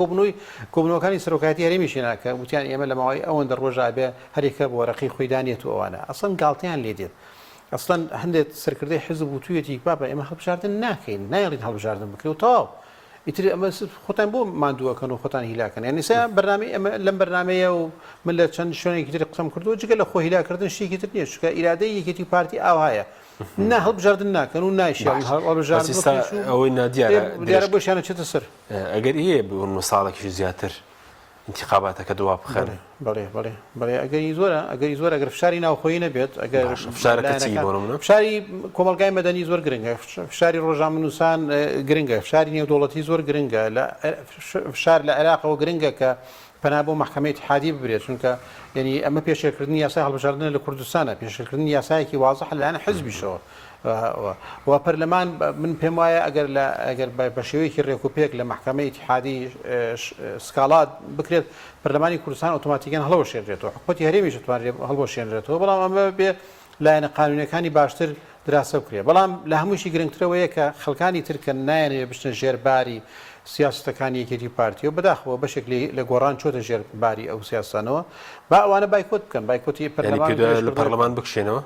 کۆبنەوەکانی سەرۆکاتی هەرێمیشێناکە وتیان ئێمە لە ماوەی ئەوەندە ڕۆژە بێ هەرێکە بۆ وەرەقی خۆی دانێت و ئەوانە ئەسڵن گاڵتەیان لێ دێت ئەسڵەن هەندێک سەرکردەی حزب و توێتی بابە ئێمە هەڵبژاردن ناکەین نایڵین هەڵبژاردن بکرێ و تەواو ئیتر ئەمە خۆتان بۆ ماندووەکەن و خۆتان هیلاکەن یعنی سا بەرنامەی ئەمە لەم بەرنمەیە و من لە چەند شوێنێکی تر قسەم کردو جگە لە خۆ هیلاکردن شتێکی تر نییە چکە ئیرادەی یەکێتی پارتی ئاوایە نا هەڵبژاردن ناکەن و نایشیان ئەوەی دیارە بۆشیانە چێتە سەر ئەگەر هەیە بوون ساڵێکی زیاتر انتخاباتەکە دوا بخەن بەڵێ ئەگەری زۆرە ئەگەر فشاری ناوخۆیی نەبێت ئەگەر فشاری کۆمەلگای مەدەنی زۆر گرنگە فشاری ڕۆژنامەنووسان گرنگە فشاری نێودوڵەتی زۆر گرنگە فشار لە عێراقەوە گرنگە کە پەنا بۆ محکەمەی اتحادی ببرێت چونکە یعنی ئەمە پێشێکردنی یاسای هەڵبژاردن لە کوردستانە پێشێکردنی یاسایەکی وازەح لەلایەن حزبیشەوە و پەرلەمان من پێم وایە ئەگەر بە شێوەیەکی ڕێکوپێک لە محکەمەی اتحادی سکاڵات بکرێت پەرلەمانی کوردستان ئۆتۆماتیکیان هەڵەوەشێنرێتەوە حکومەتی هەرێمیش توانێت هەڵبۆشێنرێتەوە بەڵام ئەمە بێ لایەنە قانونیەکانی باشتر دراسە بکرێت بەڵام لە هەمووشی گرنگترەوەیە کە خەڵکانی ترکە نایەنێ بچنە ژێرباری سیاستەکانی یەکێتی پارتی و بەداخەوە بەشێک لە گۆڕان چۆتە ژێرباری ئەو سیاستانەوە با ئەوانە بایکۆت بکەن بایکۆتی پەرلەمان بکشێنەوە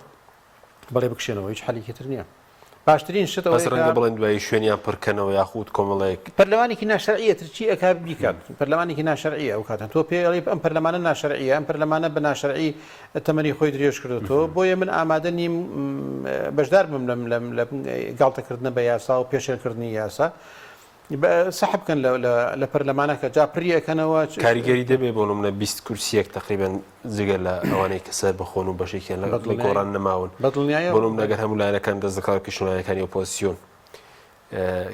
بەڵێ بکشێنەوە هیچ حەلیکێتر نییە باشترین شتەوە ڕەنگە بڵێن دوای شوێنیان پڕکەنەوە یاخود کۆمەڵەیەک پەرلەمانێکی ناشەرعیە ترچی ئەکا بیکات پەرلەمانێکی ناشەرعیە ئەو کاتە تۆ پێڵی ئەم پەرلەمانە ناشەرعیە ئەم پەرلەمانە بە ناشەرعی تەمەنی خۆی درێژ کردوەوە بۆیە من ئامادە نیم بەشدار بم لە گاڵتەکردنە بە یاسا و پێشێلکردنی یاسا سحب بکەن لە پەرلەمانەکە جا پریەکەنەوە کاریگەری دەبێ بۆ منە 20 کورسیەک تقریبان جگە لە ئەوانەی کە سەر بخۆن و بەشێکیان لە گۆڕان نەماون بۆم نەگەر هەموو لایەنەکان دەست دەکات کشتوانەکانی ئۆپۆزیسیۆن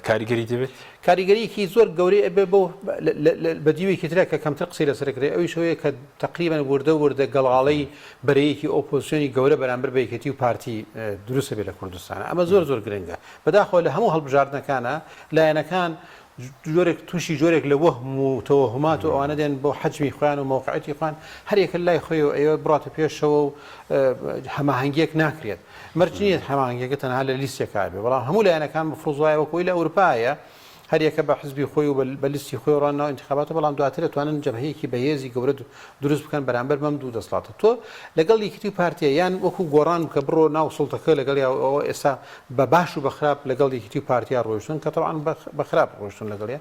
کاریگەری دەبێت کاریگەریەکی زۆر گەورەی ئەبێ بۆ بەدیوێکی ترە کە کەمتر قسەی لەسەرکرێت ئەوی شەوەیە کە تقریبان وردە گەڵاڵەی بەرەیەکی ئۆپۆزیسیۆنی گەورە بەرامبەر بە یەکێتی و پارتی دروستە بێت لە کوردستانە ئەمە زۆر گرنگە بەداخەوە لە هەموو هەڵبژاردنەکانە لایەنەکان جۆرێک تووشی جۆرێک لە وەهم و تەوەهمات و ئەوانە دێن بۆ حەجمی خۆیان و موقعەتی خۆیان هەرێکە لای خۆی و ئێوە بڕاتە پێشەوە و هەماهەنگیەک ناکرێت مەرجنیت هەماهەنگیەکە تەنها لە لیستێکا بێ بەڵام هەموو لایەنەکان بفرۆزایە وەکوی لە ئەوروپایە هەرێکە بە حزبی خۆی و بە لیستی خۆی ڕانەوە انتخابات بەڵام دواتر دەتوانن جەبهەیەکی بەهێزی گەورە دروست بکەن بەرامبەر بەم دوو دەسڵاتە تۆ لەگەڵ یەکێتی و پارتیە یان وەکو گۆڕان کە بڕۆ ناو سڵتەکە لەگەڵ ئەوە ئێستا بە باش و بەخراپ لەگەڵ یەکێتی و پارتیا ڕۆیشتن کە تەواان بەخراپ ڕۆیشتن لەگەڵێ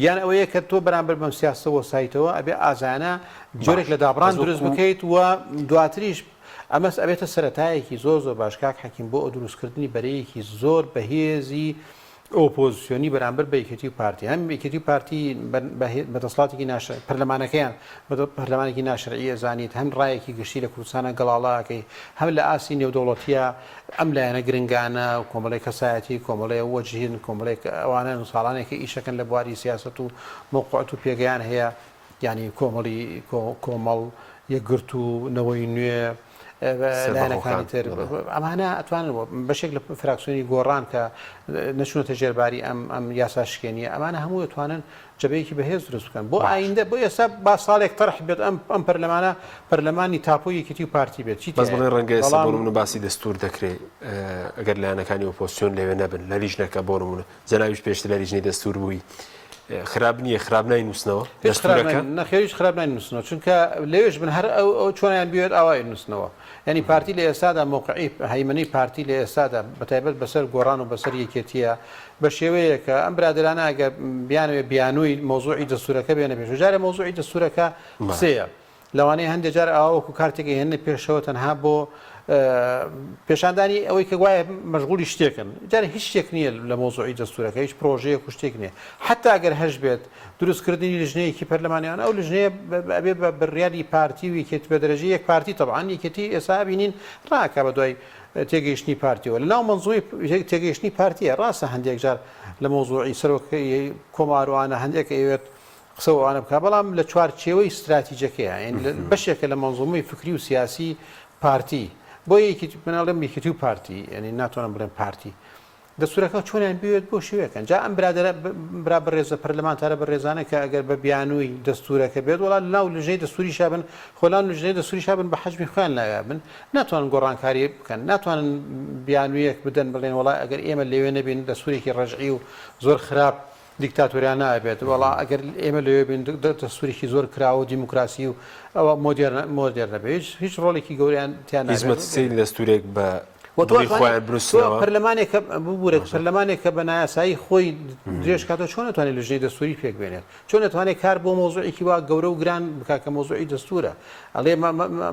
یان ئەوەیە کە تۆ بەرامبەر بەم سیاستەوە سایتەوە ئەبێ ئازانە جۆرێک لە دابڕان دروست بکەیت و دواتریش ئەمەس ئەبێتە سەرەتایەکی زۆر باش کاک حەکیم بۆ ئەو دروستکردنی بەرەیەکی زۆر بەهێزی ئۆپۆزیسیۆنی بەرامبەر بە یەکێتی و پارتی هەم یەکێتی و پارتی بەدەسڵاتێکی پەرلەمانەکەیان پەرلەمانێکی ناشەرعیە زانیت هەم ڕایەکی گشتی لە کوردستانە گەڵاڵاکەی هەم لە ئاسی نێودەوڵەتیە ئەم لایەنە گرنگانە و کۆمەڵی کەسایەتی کۆمەڵی وەجهین کۆمەڵێک ئەوانە ساڵانێکی ئیشەکەن لە بواری سیاست و موقعەت و پێگەیان هەیە ینی کۆمەڵ یەکگرت و نەوەی نوێ لایەنەکانی تر ئەمانە ئەتوانن بەشێک لە فراکسیۆنی گۆڕان کە نەچونەتە ژێرباری ئەم یاسا شکێنیە ئەمانە هەموو دەتوانن جەبەیەکی بەهێز دروست بکەن بۆ ئایندە بۆ ئێستا با ساڵێک تەرح بێت ئەم پەرلەمانە پەرلەمانی تاپۆی یەکێتی و پارتی بێت بەس بڵێ ڕەنگە ئێستا بۆ نمونە باسی دەستور دەکرێت ئەگەر لایەنەکانی ئۆپۆزیسیۆن لەوێ نەبن لە لیژنەکە بۆ نمونە جەناویش پێشتر لە لیژنەی دەستور بووی خراپ نییە خراپ ناینووسنەوە نەخێریش خراپ ناینووسنەوە چونکە لەوێش بن هەر ئەو چۆنیان بێت ئاوای نووسنەوە ینی پارتی لە ئێستادا موقعی هەیمەنی پارتی لە ئێستادا بەتایبەت بەسەر گۆڕان و بەسەر یەکێتیە بە شێوەیە کە ئەم برادرانە ئەگە بیانوێ بیانووی مۆزوعی دەستورەکە بێنە پێش جارە مۆزوعی دەستورەکە قسەیە لەوانەیە هەندێک جار ئاوەکو کارتێکی هێنە پێشەوە تەنها بۆ پێشاندانی ئەوەی کە وایە مەشغولی شتێکن جارە هیچ شتێک نییە لە مۆزوعی دەستورەکە هیچ پرۆژەیە و شتێک نییە حتا ئەگەر هەش بێت دروستکردنی لژنەیەکی پەرلەمانیان ئەو لژنەیە ئەبێ بە بڕیاری پارتی و یەکێت بە دەرەجی یەک پارتی تەبعاً یەکێتی ئێستا بینین ڕاکە بە دوای تێگەیشتنی پارتیەوە لە ناو مەنزووی تێگەیشتنی پارتیە ڕاستە هەندێک جار لە مۆزوعی سەرۆکەی کۆماروانە هەندێک ئەوێت قسەوانە بکە بەڵام لە چوارچێوەی استراتیجەکەیە بەشێکە لە مەنزومەی فکری و سیاسی پارتی بۆ یەکی مناڵم یەکێتی و پارتی ینی ناتوانم بڵێم پارتی دەستورەکە چۆنیان بوێت بۆ شێوەکەن جا ئەم برا بەڕێزە پەرلەمانتارە بەڕێزانە کە ئەگەر بە بیانووی دەستورەکە بێت وڵات ناو لژەی دەستوری شابن خۆلان لژنەی دەستوری شابن بە حەجمی خۆیان لاگابن ناتوانن گۆڕانکاری بکەن ناتوانن بیانوویەک بدەن بڵێن وڵات ئەگەر ئێمە لەوێ نەبین دەستورێکی ڕەژعی و زۆر خراپ دیکتاتۆریان نابێت وڵا ئەگەر ئێمە لەوێ بین دەستوریکی زۆر کراوە و دیموکراسی و ئەوە مۆدێرن نەبێت هیچ ڕۆڵێکی گەوریان تیان هیزمەت دەستورێک بە پەرلەمانێک ببوورێت پەرلەمانێک کە بە نایاسایی خۆی درێژ کاتەوە چۆن نتوانێت لژنەی دەستوری پێک بێنێت چۆن نتوانێت کار بۆ مۆزوعێکی وا گەورە و گران بکا کە مۆزوعی دەستورە ئەڵێ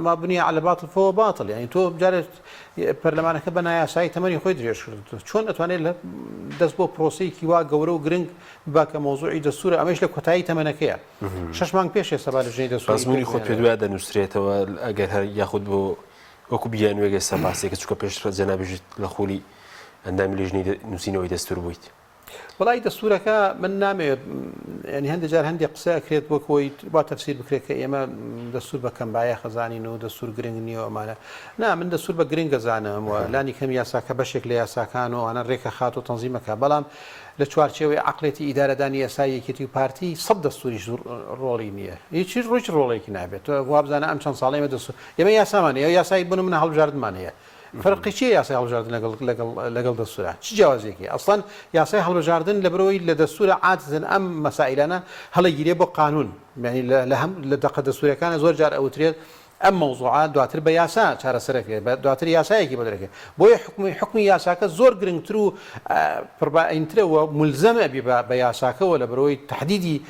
ما بنیە على باطل فهو باطل یعنی تۆ بجارێت پەرلەمانەکە بە نایاسایی تەمەنی خۆی درێژ کرد چۆن نتوانێت لە دەست بۆ پرۆسەیەکی وا گەورە و گرنگ بکە مۆزوعی دەستورە ئەمەش لە کۆتایی تەمەنەکەیە 6 مانگ پێش ێستا با لژنەی دەستوری ئەزمموی خۆت پێ دوای دەنووسرێتەوە ئەگەر هەر یاخود بۆ وەکو بیانوێگە سەباسێکە چکە پێش جەنابژیت لە خولی ئەندامی لێژنەی نووسینەوەی دەستور بوویت وڵی دەستورەکە من نامەوێت ینی هەندێک جار هەندێک قسە ئەکرێت وەکەوەی با تەفسیر بکرێت کە ئێمە دەستور بە کەمبایە خەزانین و دەستور گرنگ نییە ئەمانە نا من دەستور بە گرنگ گەزانم و لانی کەم یاساکە بەشێک لە یاساکان و ئەنە ڕێکە خات و تەنزیمەکە بەڵام لە چوارچێوەی عقلێتی ئیدارەدانی یاسایەکێتی و پارتی 100 دەستوریش ڕۆڵی نییە هیچ ڕووی ڕۆڵێکی نابێت وابزانە ئەم چەند ساڵێمە دەستور ئێمە یاسامانەیە یاسایی بوون منە هەڵبژاردنمانەیە فەرقی چیە یاسای هەڵبژاردن لەگەڵ دەستورە چ جیاوازێکی ئەسڵەن یاسای هەڵبژاردن لە برەوەی لە دەستورە عادەتەن ئەم مەسائلانە هەڵەگیرێ بۆ قانون یعنی لە هەم لە دەقە دەستورەکانە زۆر جار ئەوترێت ئەم مەوزوعات دواتر بە یاسا چارەسەرەکرێت دواتر یاسایەکی بەدرێت بۆیە حکمی یاساکە زۆر گرنگتر و پڕبائینترەوە ملزەمە ئەبی بە یاساکەوە لە بەرەوەی تحدیدی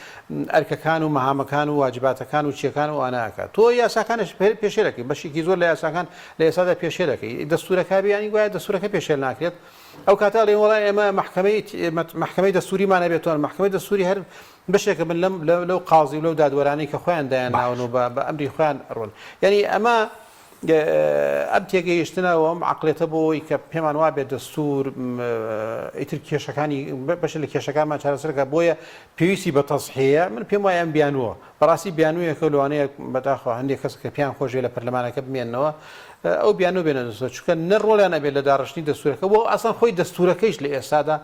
ئەرکەکان و مەهامەکان و واجباتەکان و چیەکان و ئاناکە تۆ یاساکانش پێشێرەکەی بەشێکی زۆر لە یاساکان لە ئێسادا پێشێرەکەی دەستورەکە بیانی وایە دەستورەکە پێشێر ناکرێت ئەو کاتا لێ وڵای ئێمە محکمەی دەستوریمانە بێتەوە محکمەی دەستوری هەر بەشێکە من لەو قازی و لەو دادوەرانی کە خۆیان دایانناون و بە ئەمری خۆیان ڕۆن یعنی ئەمە ئەم تێگەیشتنەوە ئەم عقلێتە بۆی کە پێمان وا بێت دەستور ئیتر کێشەکانی بەش لە کێشەکانمان چارەسەرکە بۆیە پێویستی بە تەصحیە من پێم وایە ئەم بیانووە بەڕاستی بیانوویەکە لەوانەیە بەداخەوە هەندێک کەس کە پیان خۆشێ لە پەرلەمانەکە بمێننەوە ئەو بیانوو بێنە دەستور چونکە نەڕۆڵیان ئەبێت لە داڕشتنی دەستورەکە بۆ ئەسان خۆی دەستورەکەیش لە ئێستادا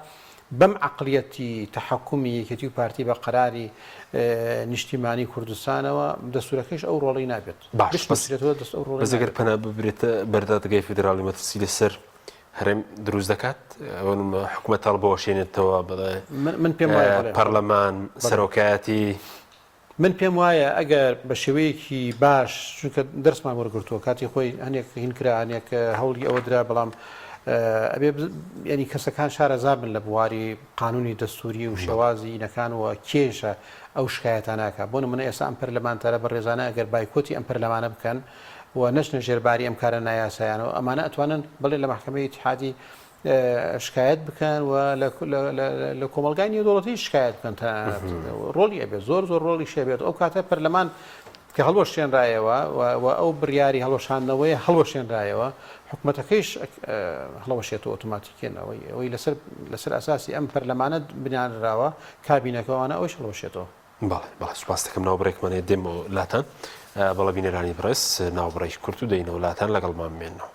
بەم عقلیەتی تەحکومی یەکێتی و پارتی بە قەراری نیشتیمانی کوردستانەوە دەستورەکەیش ئەو ڕۆڵی نابێت بەزەگەر پەنا ببرێتە بەردادگای فیدراڵی مەترسی لەسەر هەرێم دروست دەکات حکوومەت هەڵ بۆشێنێتەوە بڵێ من پێم وایە پەرلەمان سەرۆکایەتی من پێم وایە ئەگەر بە شێوەیەکی باش چونکە دەرسمان وەرگرتووە کاتی خۆی هەنێک هینکرا هەنێک هەوڵی ئەوە درا بەڵام ئەبێ ینی کەسەکان شارەزار بن لە بواری قانونی دەستوری و شێوازی ئینەکانەوە کێشە ئەو شکایەتاناکە بۆ نمونە ئێستا ئەم پەرلەمانتارە بەڕێزانە ئەگەر بایکۆتی ئەم پەرلەمانە بکەن و نەچنە ژێرباری ئەم کارە نایاسایانەوە ئەمانە ئەتوانن بڵێ لە محکمەی اتحادی شکایەت بکەن و لە کۆمەلگای نێودەوڵەتی شکایەت بکەن ڕۆڵی ئەبێت زۆر ڕۆڵی شێبێت ئەو کاتە پەرلەمان کە هەڵوەشێنرایەوە و ئەو بڕیاری هەڵوەشاندنەوەی هەڵوەشێنرایەوە حکوومەتەکەیش هەڵەوەشێتەوە ئۆتۆماتیکێنەوەی ئەوەی لەسەر ئاساسی ئەم پەرلەمانە بنیانراوە کابینەکەوانە ئەوش هەڵەوەشێتەوە بەڵێ سوپاس دەکەم ناوبڕێکمانێ دێمەوە لاتان بەڵە بینەرانی بڕێز ناوبڕێک کورت و دەینەوە لاتان لەگەڵمان بمێنەوە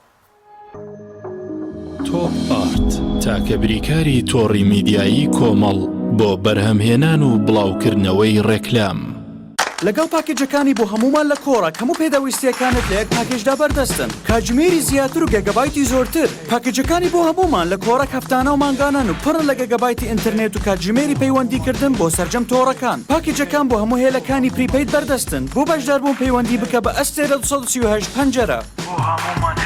تۆپ ئارت تاکە بریکاری تۆڕی میدیایی کۆمەڵ بۆ بەرهەمهێنان و بڵاوکردنەوەی ڕێکلام لەگەڵ پاکێجەکانی بۆ هەمومان لە کۆڕە هەموو پێداویستیەکانت لە یەک پاکێجدا بەردەستن کاتژمێری زیاتر و گەگەبایتی زۆرتر پاکێجەکانی بۆ هەمومان لە کۆڕە هەفتانە و مانگانان و پڕن لە گەگەبایتی ئینتەرنێت و کاتژمێری پەیوەندیکردن بۆ سەرجەم تۆڕەکان پاکێجەکان بۆ هەموو هێلەکانی پریپەید بەردەستن بۆ بەشداربوون پەیوەندی بکە بە ئەستێرە 238 پەنجەرە بۆ هەمومان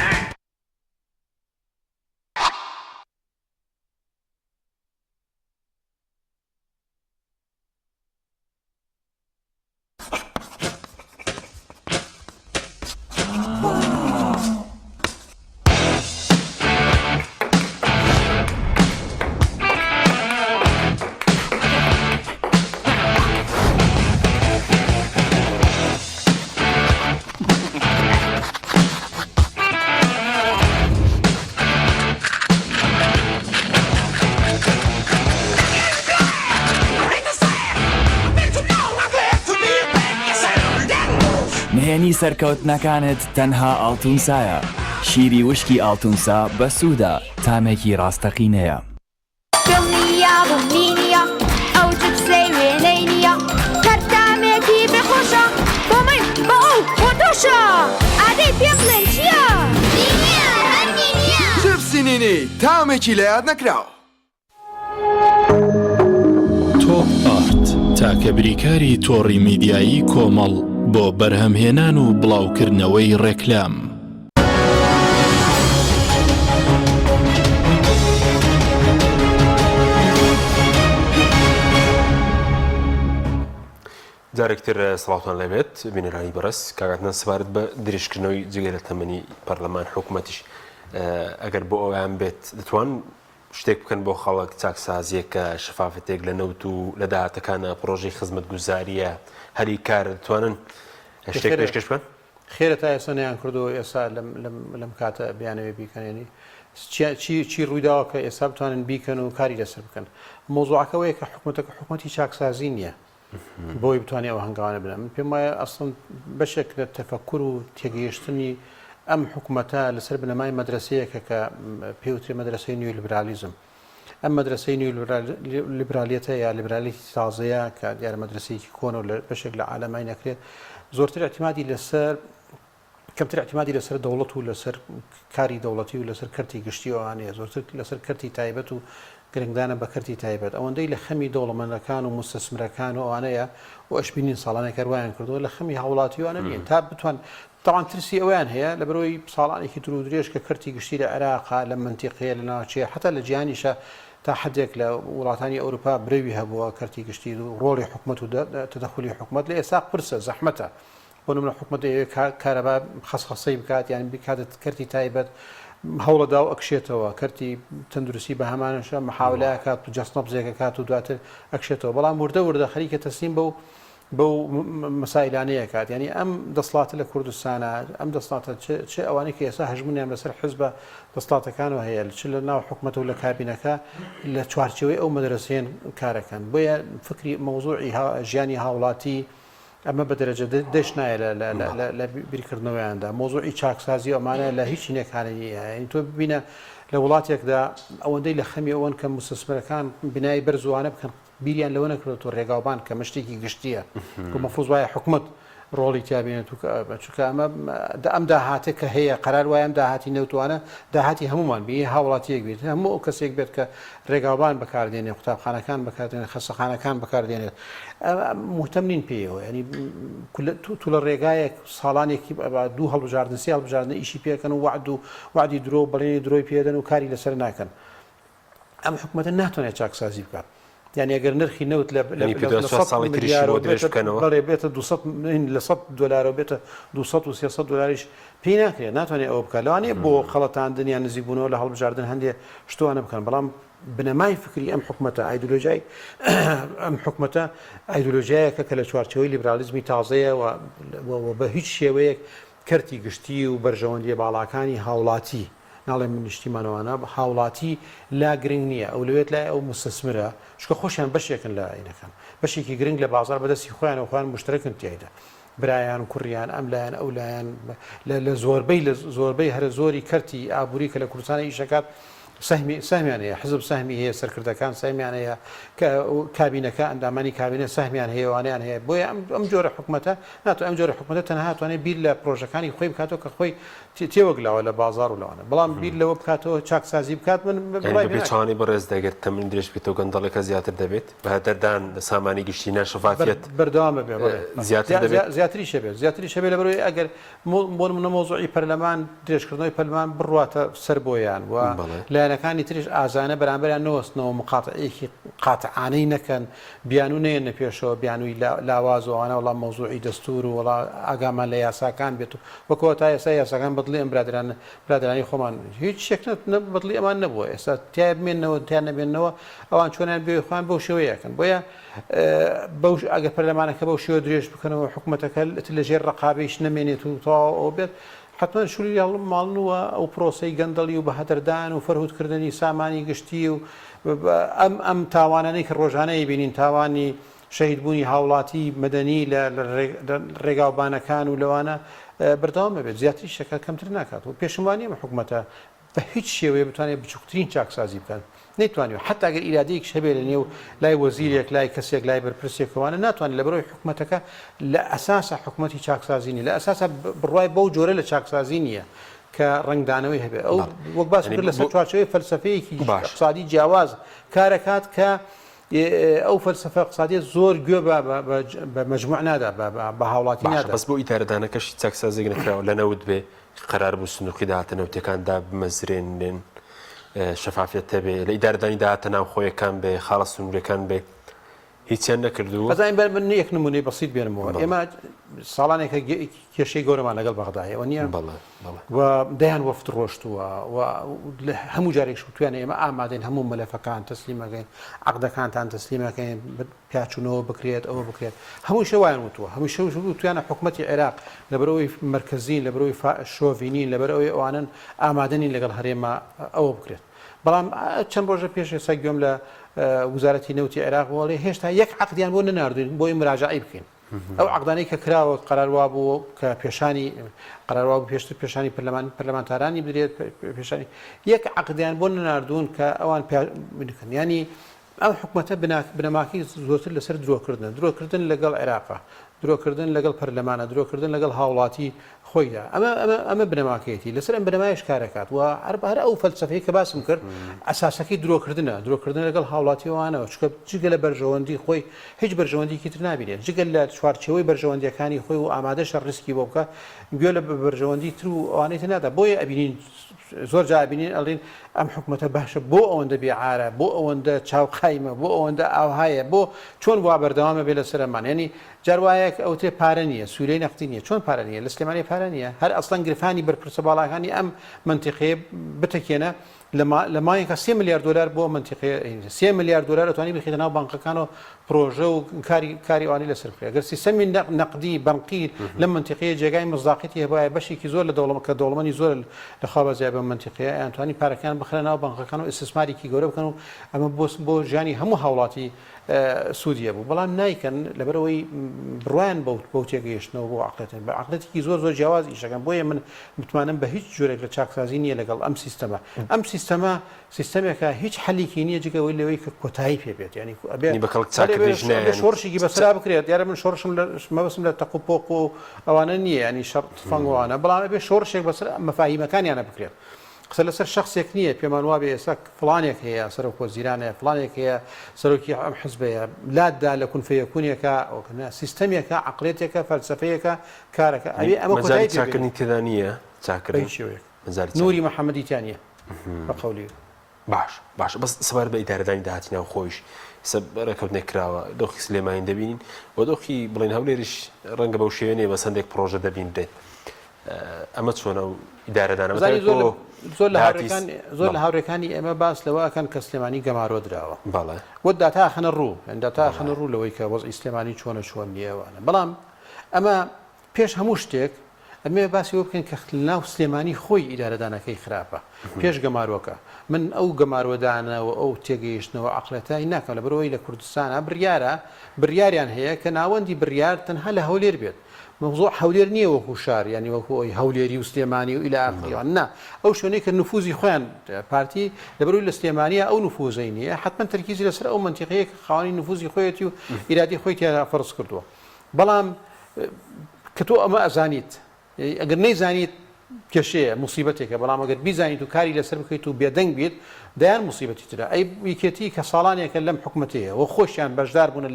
نهێنی سەرکەوتنەکانت تەنها ئاڵتونسایە شیری وشکی ئاڵتونسا بە سوودا تامێکی ڕاستەقینەیە بوملینیە ئەو جبسەی وێنەی نییە کەرتامێکی بخۆشە بۆ من بە ئەو بۆ تۆشە ئادەی پێم بڵێن چییە؟ دینیە هەندی نییە چپسی نینی تامێکی لە یاد نەکراوە تۆپ ئارت تاکە بریکاری تۆڕی میدیایی کۆمەڵ بۆ بەرهەمهێنان و بڵاوکردنەوەی ڕێکلام. جارێکتر سڵاوتان لەبێت بینەرانی بەڕست کاگاتان سپارت بە درێژکردنەوەی جگە لە تەمەنی پەرلەمان حکوومەتیش ئەگەر بۆ ئەویان بێت دەتوان شتێک بکەن بۆ خەڵک چاکسازیە کە شفافەتێک لە نەوت و لە داهاتەکانە پرۆژەی خزمەتگوزاریە هەری کار دەتوانن شتێک پێشکەش بکەن؟ خێرە تا ئێستا نەیان کردو ئێستا لەم کاتە بیانەوێ بیکەنێنی چی ڕوویداوە کە ئێستا بتوانن بیکەن و کاری لەسەر بکەن مۆزوعەکەوەیە کە حکوومەتی چاکسازی نییە بۆی بتوانێت ئەوە هەنگاوانە بنە من پێم وایە ئەسڵ بەشێک لە تەفەکوور و تێگەیشتنی ئەم حکوومەتە لەسەر بنەمای مەدرسەیەکە کە پێوتری مەدرسەی نیو لیبرالیزم ئەم مەدرسەی نیو لیبرالیەتە یا لیبرالیتی تازەیە کە دیارە مەدرسەیەکی کۆن و بەشێک لە عالەمای نەکرێت زۆرتر اعتیمادی لەسەر کەمتر اعتیمادی لەسەر دەوڵەت و لەسەر کاری دەوڵەتی و لەسەر کەرتی گشتی ئەوانەیە زۆرتر لەسەر کەرتی تایبەت و گرنگدانە بە کەرتی تایبەت ئەوەندەی لە خەمی دەوڵەمەندەکان و مستەسمرەکان و ئەوانەیە و ئەشبینین ساڵانێک کاروایان کردووە لە خەمی هاوڵاتیوانە بین تا بتوان تاوان ترسی ئەویان هەیە لە بەرەوەی ساڵانێکی تر و درێژ کە کەرتی گشتی لە عێراقا لە منتیقەیە لە ناوچەیە حتا لە جیهانیشە تا حدێک لە وڵاتانی ئەوروپا برەوی هەبووە کەرتی گشتی و ڕۆڵی حکوومەت و تدەخلی حکوومەت لە ئێستا پرسە زەحمەتە بۆ نمونە حکوومەت کارەبا خەسخەسەی بکات یان بکاتت کەرتی تایبەت هەوڵەدا و ئەکشێتەوە کەرتی تەندروستی بە هەمانەشە محاولای کات و جەستنەبزێکە کات و دواتر ئەکشێتەوە بەڵام وردە خەریکە تەسلیم بەو مەسائلانەیە کات ینی ئەم دەسڵاتە لە کوردستانە ئەم دەسڵاتە چه ئەوانەی کە ئێستا هەژمونیان لەسەر حزبە دەسڵاتەکانەوە هەیە چ لە ناو حکوومەت و لە کابینەکە لە چوارچەوەی ئەو مەدرسێن کارەکەن بۆیە فکری مەوزوعی ژیانی هاوڵاتی ئەمە بە دەرەجە دەش نایە لە بیرکردنەوەیاندا مۆزوعی چاکسازی ئەمانە لە هیچ نێکانەیە ینی تۆ ببینە لە وڵاتێکدا ئەوەندەی لە خەمی ئەوەن کە مستەسمەرەکان بنای بەرزوانە بکەن بیریان لەوە نەکرێتەوە ڕێگاوبان کە مشتێکی گشتیە و مەفروض وایە حکوومەت ڕۆڵی تیابێنێت چونکە ئەم داهاتە کە هەیە قەرار وایە ئەم داهاتی نەوتوانە داهاتی هەمومان بێ هاوڵاتیەک بێت هەموو ئەو کەسێک بێت کە ڕێگاوبان بەکاردێنێت قوتابخانەکان بەکاردێنێت خەستەخانەکان بەکاردێنێت مهتەم نین پێیەوە ینی تو لە ڕێگایەک ساڵانێکی دوو هەڵبژاردن سێ هەڵبژاردن ئیشی پێکەن و وعدی درۆ بەڵێنی درۆی پێدەن و کاری لەسەر ناکەن ئەم حکوومەتە ناتوانێت چاکسازی بکات یعنی ئەگەر نرخی نەوت لە بێتە لە $100 بێتە 200 و 300 دلاریش پێی ناکرێت ناتوانێت ئەوە بکات لەوانەیە بۆ خەڵەتاندن یان نزیکبوونەوە لە هەڵبژاردن هەندێک شتوانە بکەن بەڵام بنەمای فکری ئەم حکوومەتە ئایدۆلۆژیای ئەم حکوومەتە ئایدۆلۆژیایەکە کە لە چوارچەوەی لیبرالیزمی تازەیە و بە هیچ شێوەیەک کەرتی گشتی و بەرژەوەندیە باڵاکانی هاوڵاتی ناڵێ من نیشتیمانەوەانە هاوڵاتی لا گرنگ نییە ئەو لەوێت لای ئەو مستەسمرە شکە خۆشیان بەشێکن لە عینەکان بەشێکی گرنگ لە بازار بەدەستی خۆیان و خۆیان مشترەکن تایدا برایان و کوڕیان ئەم لایەن ئەو لایەن لە زۆربەی هەرە زۆری کەرتی ئابووری کە لە کوردستانە ئیشەکات سهمیان هەیە حزب سەهمی هەیە سەرکردەکان سەهمیان هەیە کە کابینەکە ئەندامانی کابینە سەهمیان هەیەوانیان هەیە بۆیە ئەم جۆرە حکوومەتە ناتوانێت ئەم جۆرە حکوومەتە تەنها توانێت بیر لە پرۆژەکانی خۆی بکاتەوە کە خۆی تێوەگلاوە لە بازار و لەوانە بەڵام بیر لەوە بکاتەوە چاکسازی بکات من بێچوانی بەڕێز دەگەێت تەمن درێژ بێتەوە گەندەڵێکە زیاتر دەبێت بە هەدەردان سامانی گشتی ناشەفافیت بەردەوامە بێ زیاتری شەبێت لە بەرەوەی ئەگەر بۆ منە مۆزوعی پەرلەمان درێژکردنەوەی پەرلەمان بڕواتە سەر بۆیان و لایەنەکانی تریش ئازانە بەرامبەریان نەوەستنەوە مقاتعەیەکی قاتعانەی نەکەن بیانوو نێن نەپێشەوە بیانووی لاوازەوانە وڵام مۆزوعی دەستور و وڵا ئاگامان لە یاساکان بێت و وەکەوە تا ئێستا یاساکان بەدڵی ئەم برادرانی خۆمان هیچ شێک بەدڵی ئەمان نەبووە ئێستا تیا بمێنەوە تیان نەبێنەوە ئەوان چۆنیان بێخوان بەو شێوەیەکەن بۆیە ئەگەر پەرلەمانەکە بەو شێوە درێژ بکەنەوە حکوومەتەکە لەژێر ڕقابەیش نەمێنێت و تەواو بێت حتمما شوری هەڵم ماڵنەوە ئەو پرۆسەی گەندەڵی و بە هەدەردان و فەرهودکردنی سامانی گشتی و ئەم تاوانانەی کە ڕۆژانەیە بینین تاوانی شەهیدبوونی هاوڵاتی مەدەنی لە ڕێگاوبانەکان و لەوانە بەردەوام بێت زیاتری شەکە کەمتر ناکات و پێشموانی ئەمە حکوومەتە بە هیچ شێوەیە بتوانێت بچووکترین چاکسازی بکەن نەیتوانێت حتا ئەگەر ئیرادەیەک هەبێ لە نێو لای وەزیرێک لای کەسێک لای بەرپرسێکەوانە ناتوانێت لە بەرەوەی حکوومەتەکە لە ئەساسە حکوومەتی چاکسازی نیە لە ئەساسە بڕوای بەو جۆرە لە چاکسازی نییە کە ڕنگدانەوەی هەبێ ئەو وەک باس کرد لەسەر چوارچەوەی فەلسەفەیەکی اقتصادی جیاواز کارەکات کە ئەو فەلسەفە اقتصادی زۆر گوێ بە مەجموع نادا بە هاوڵاتی نادا بەس بۆ ئیدارەدانەکەشی چاکسازی نەکراوە لەنەوت بێ قرار بوو سنووقی داهاتەنەوتەکاندا بمەزرێنن شەفافیت هەبێ لە ئیدارەدانی داهاتە ناوخۆیەکان بێ خاڵە سنوورەکان بێ هیچیان نەکردووە بەزانین من یەک نمونەی بەسیط بێنمەوە ئێمە ساڵانێکە کێشەی گەورەمان لەگەڵ بەغدایەوە نییە و دەیان وەفت ڕۆشتووە و هەموو جارێک شوتوانە ئێمە ئامادەین هەموو مەلەفەکان تەسلیمەکەین عەقدەکانتان تەسلیمەکەین پیاچوونەوە بکرێت ئەوە بکرێت هەموو شەوایان وتووە هەموو شەو وتوانە حکوومەتی عێراق لەبەرەوەی مرکزین لەبەرەوەی شۆڤینین لەبەرەوەی ئەوانن ئامادەنین لەگەڵ هەرێمە ئەوە بکرێت بەڵام چەند ڕۆژە پێش ئێستا گوێم لە وزارەتی نەوتی عێراق وڵێ هێشتا یەک عەقدیان بۆ نەناردوین بۆی مراجعی بکەین ئەو عەقدانەی کە کراوە قەراروا بوو کە پێشانی قەراروا بوو پێشتر پێشانی پەرلەمانتارانی بدرێت پێشانی یەک عەقدیان بۆ نەناردوون کە ئەوان بکەن ینی ئەو حکوومەتە بنەماکەی زۆرتر لەسەر درۆکردن لەگەڵ عێراقا درۆکردن لەگەڵ پەرلەمانە درۆکردن لەگەڵ هاوڵاتی خۆیدا ئەمە بنەماکەیەتی لەسەر ئەم بنەمایش کارەکات و هەر ئەو فەلسەفەیە کە باسم کرد ئەساسەکەی درۆکردن لەگەڵ هاوڵاتیەوانەوە چکە جگە لە بەرژەوەندی خۆی هیچ بەرژەوەندیکی تر نابینێت جگەل لە چوارچەوەی بەرژەوەندیەکانی خۆی و ئامادەشە ڕسکی بۆ بکە گوێ لە بەرژەوەندی تر و ئەوانەی نادا بۆیە ئەبینین زۆر جابینین ئەڵین ئەم حکوومەتە باشە بۆ ئەوەندە بێعارە بۆ ئەوەندە چاوقایمە بۆ ئەوەندە ئاوهایە بۆ چۆن وا بەردەوامە بێ لە سەرمان ینی جاروایەک ئەو تێ پارە نییە سوورەی نەختی نیە چۆن پارە نیە لە سلێمانی پارە نیە هەر ئەسڵەن گرفانی بەرپرسە باڵاکانی ئەم منتیقەیە بتەکێنە لە مایەکە 3 میلیارد دلار بۆ منتیقەیە 3 میلیارد دلار دەتوانانی بخیتە ناو بانقەکان و پرۆژە و کاری ئەوانەی لەسەر بکرێت ئەگەر سیستەمی نەقدی بەنقی لە منتیقەیە جێگای مزداقیتی هەبایە بەشێکی زۆر لە کە دەوڵەمەندی زۆر لە خابەزای بە منتیقەیە ئەتوانی پارەکان بخرێنە ناو بانقەکان و ئیسtisمارێکی گەورە بکەن و ئەمە بۆ ژیانی هەموو هاوڵاتی سوودیە بوو بەڵام نایکەن لەبەرەوەی بڕوایان بەو تێگەیشتنەوە بۆ عقلەتن بە عقلەتێکی زۆر جیاواز ئیشەکەن بۆیە من متمانم بە هیچ جۆرێک لە چاکسازی نییە لەگەڵ ئەم سیستەمە ئەم سیستەمە سیستەمێکە هیچ حەلیکی نییە جگەوەی لەوەی کە کۆتایی پێبێت ینی شۆڕشێکی بەسرا بکرێت دیارە من شۆڕشم مەبەسم لە تەقوپۆق و ئەوانە نییە ینی شەڕ فەنگوانە بەڵام بێ شۆڕشێک بەسەر مەفاهیمەکانیانە بکرێت قسە لەسەر شخصێک نییە پێمان وابێ ئێستا فڵانێک هەیە سەرۆک وەزیرانەیە فڵانێک هەیە سەرۆکی ئەم حزبەیە لاددا لە کونفەیەکونێکە سیستەمێکە عقلێتێکە فەلسەفەیەکە کارەکە ئەوێ ئەمە کۆتایی چاکردنی تێدا نییە چاکردنی شێوەیە نوری محەممەدیتیانە بە قەولی باش بەس سەبار بە ئیدارەدانی داهاتی ناو خۆیش ڕێکەوتنێک کراوە دۆخی سلێمانی دەبینین و دۆخی بڵین هەولێریش ڕەنگە بەو شێوێنێ بە سندێک پرۆژە دەبینرێت ئەمە چۆنە و ئیدارەدانە زۆر لە هاوڕێکانی ئێمە باس لەوەکەن کە سلێمانی گەمارۆ درراوە بەڵێ وە داتا خەنە ڕوو داتا خەنە ڕوو لەوەی کە وەزئی سلێمانی چۆن نیەوانە بەڵام ئەمە پێش هەموو شتێک ئەمێ باسی بۆ بکەین کە ناو سلێمانی خۆی ئیدارەدانەکەی خراپە پێش گەمارۆکە من ئەو گەمارۆدانەوە ئەو تێگەیشتنەوە عقلەتایی ناکەم لە بەرەوەی لە کوردستانە بڕیاریان هەیە کە ناوەندی بڕیار تەنها لە هەولێر بێت موضوع هەولێر نییە وەکو شار ینی وەکو ئەوی هەولێری و سلێمانی و ئیلا ئاخریەوە نا ئەو شوێنەی کە نفوزی خۆیان پارتی لەبەرەوەی لە سلێمانیە ئەو نفوزەی نییە حتمما تەرکیزی لەسەر ئەو منتیقەیە کە خاوەنی نفوزی خۆیەتی و ئیرادی خۆی تێدا فەرز کردووە بەڵام کە تۆ ئەمە ئەزانیت ئەگەر نەیزانیت کێشەیە موسیبەتێکە بەڵام ئەگەر بیزانیت و کاری لەسەر بکەیت و بێدەنگ بیت دەیان موسیبەتی ترە ئەی ویکێتی کە ساڵانێکە لەم حکوومەتەیە و خۆشیان بەشدار بوون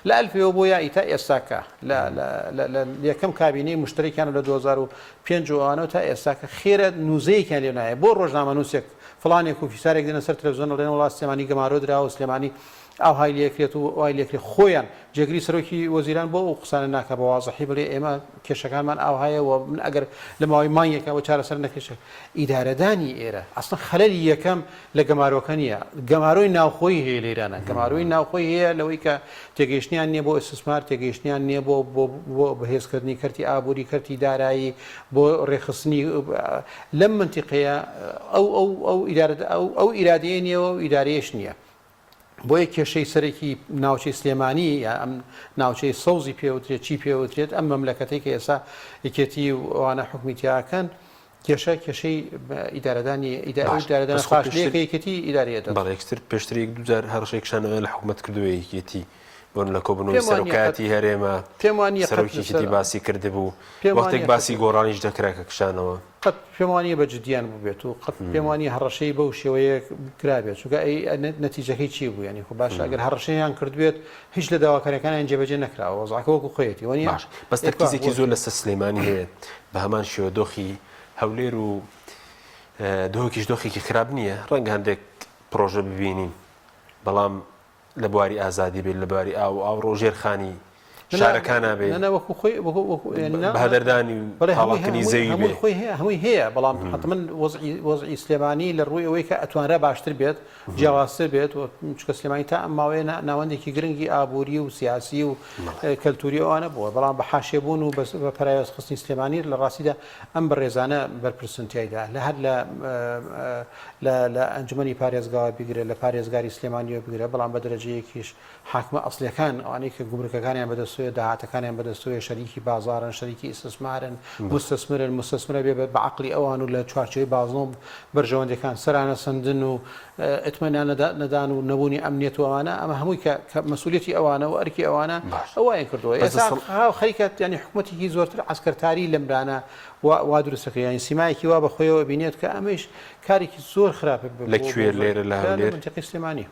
لە ئەلفەوە بۆ یا ئیتا ئێستاکە لە یەکەم کابینەی مشترێکیان لە 2005 ئەوانەوە تا ئێستاکە خێرە نووزەیەکیان لێ نایە بۆ ڕۆژنامە نووسێک فڵانێک و فیسارێک دێنە سەر تەلەڤیزیۆن دەڵێن وڵات سلێمانی گەمارۆ دراوە سلێمانی ئەو های لێکرێت و ئەوای لێکرێت خۆیان جێگری سەرۆکی وەزیران بۆ ئەو قسانە ناکە بە وازەحی بڵێ ئێمە کێشەکانمان ئاو هەیە و من ئەگەر لە ماوەی مانگێکەوە چارەسەر نەکێشە ئیدارەدانی ئێرە ئەسڵەن خەلەلی یەکەم لە گەمارۆکە نیە گەمارۆی ناوخۆی هەیە لێرانە گەمارۆی ناوخۆی هەیە لەوەی کە تێگەیشتیان نییە بۆ ئیسtismار تێگەیشتیان نییە بۆ بەهێزکردنی کەرتی ئابووری کەرتی دارایی بۆ ڕێخستنی لەم منتیقەیە ئەو ئیرادەیە نییەوە و ئیدارەیەش نییە بۆیە کێشەی سەرێکی ناوچەی سلێمانی یا ئەم ناوچەی سەوزی پێوترێت چی پێوترێت ئەم مەملەکەتەی کە ئێستا یەکێتی ئەوانە حکومیتیاکەن کێشەی ئیدارەدان خاشلەکەیەتی ئیدارەتە بەڵێکتر پێشترێک دوجار هەڕشێکشانەوە لە حکوومەت کردووەیەتی بۆن لە کۆبنەوەی سەرۆکاتی هەرێمە پێم وانە سەرۆکیەتی باسی کرده بوو وەختێک باسی گۆڕانیش دەکرا کە کشانەوە قەت پێم وانە بە جدیان بێت و قەت پێم وانە هەڕەشەی بەو شێوەیە کرابێت چونکە نەتیجەکەی چی بوو ینی خۆ باش ئەگەر هەڕەشەیان کردوێت هیچ لە داواکارەکانیان جێبەجێ نەکراوە وەزعکە وەکو خۆیەتی وەنی باش بەس تەرکیزێکی زۆر لەسەر سلێمانی هەیە بە هەمان شێوە دۆخی هەولێر و دۆخێکیش دۆخێکی خراپ نییە ڕەنگە هەندێک پرۆژە ببینین بەڵام لە بواری ئازادی بێت لە بواری ئاو ڕۆژێرخانی شارەکانە بێت وەکو خۆی بەهدەردانی و هاڵاتنی زەوی بێت هەمووی هەیە بەڵام حتمما وەزعی سلێمانی لە ڕووی ئەوەی کە ئەتوانرا باشتر بێت جیاوازتر بێت و چکە سلێمانی تا ئەم ماوەیە ناوەندێکی گرنگی ئابووری و سیاسی و کەلتوری ئەوانە بووە بەڵام بە حاشێبوون و بە پەرایوەز خستنی سلێمانی لە ڕاستیدا ئەم بەڕێزانە بەرپرسنتیایدا لە هەر لە ئەنجومەنی پارێزگاوە بگرێت لە پارێزگاری سلێمانیەوە بگرێت بەڵام بە دەرەجەیەکیش حاکمە ئەسڵیەکان ئەوانەی کە گومرکەکانیان بەدەستوێ داهاتەکانیان بەدەستوێ شەریکی بازارن شەریکی ئیسtismarن مستثمرە بێ بە عقلی ئەوان و لە چوارچێوەی بازنۆ بەرژەوەندەکان سەرانە سندن و ئەتمەنیان نەدان و نەبوونی ئەمنیەت ئەوانە ئەمە هەمووی کە مەسئولیەتی ئەوانە و ئەرکی ئەوانە ئەوایان کردووە ئێستا خەریکە ینی حکوومەتێکی زۆرتر عسکەرتاری لەمرانە وا دروستەکە یانی سیمایەکی وا بەخۆیەوە بینێت کە ئەمەش کارێکی زۆر خراپە لەکوێ لێرە لە هەولێر منتیقی سلێمانی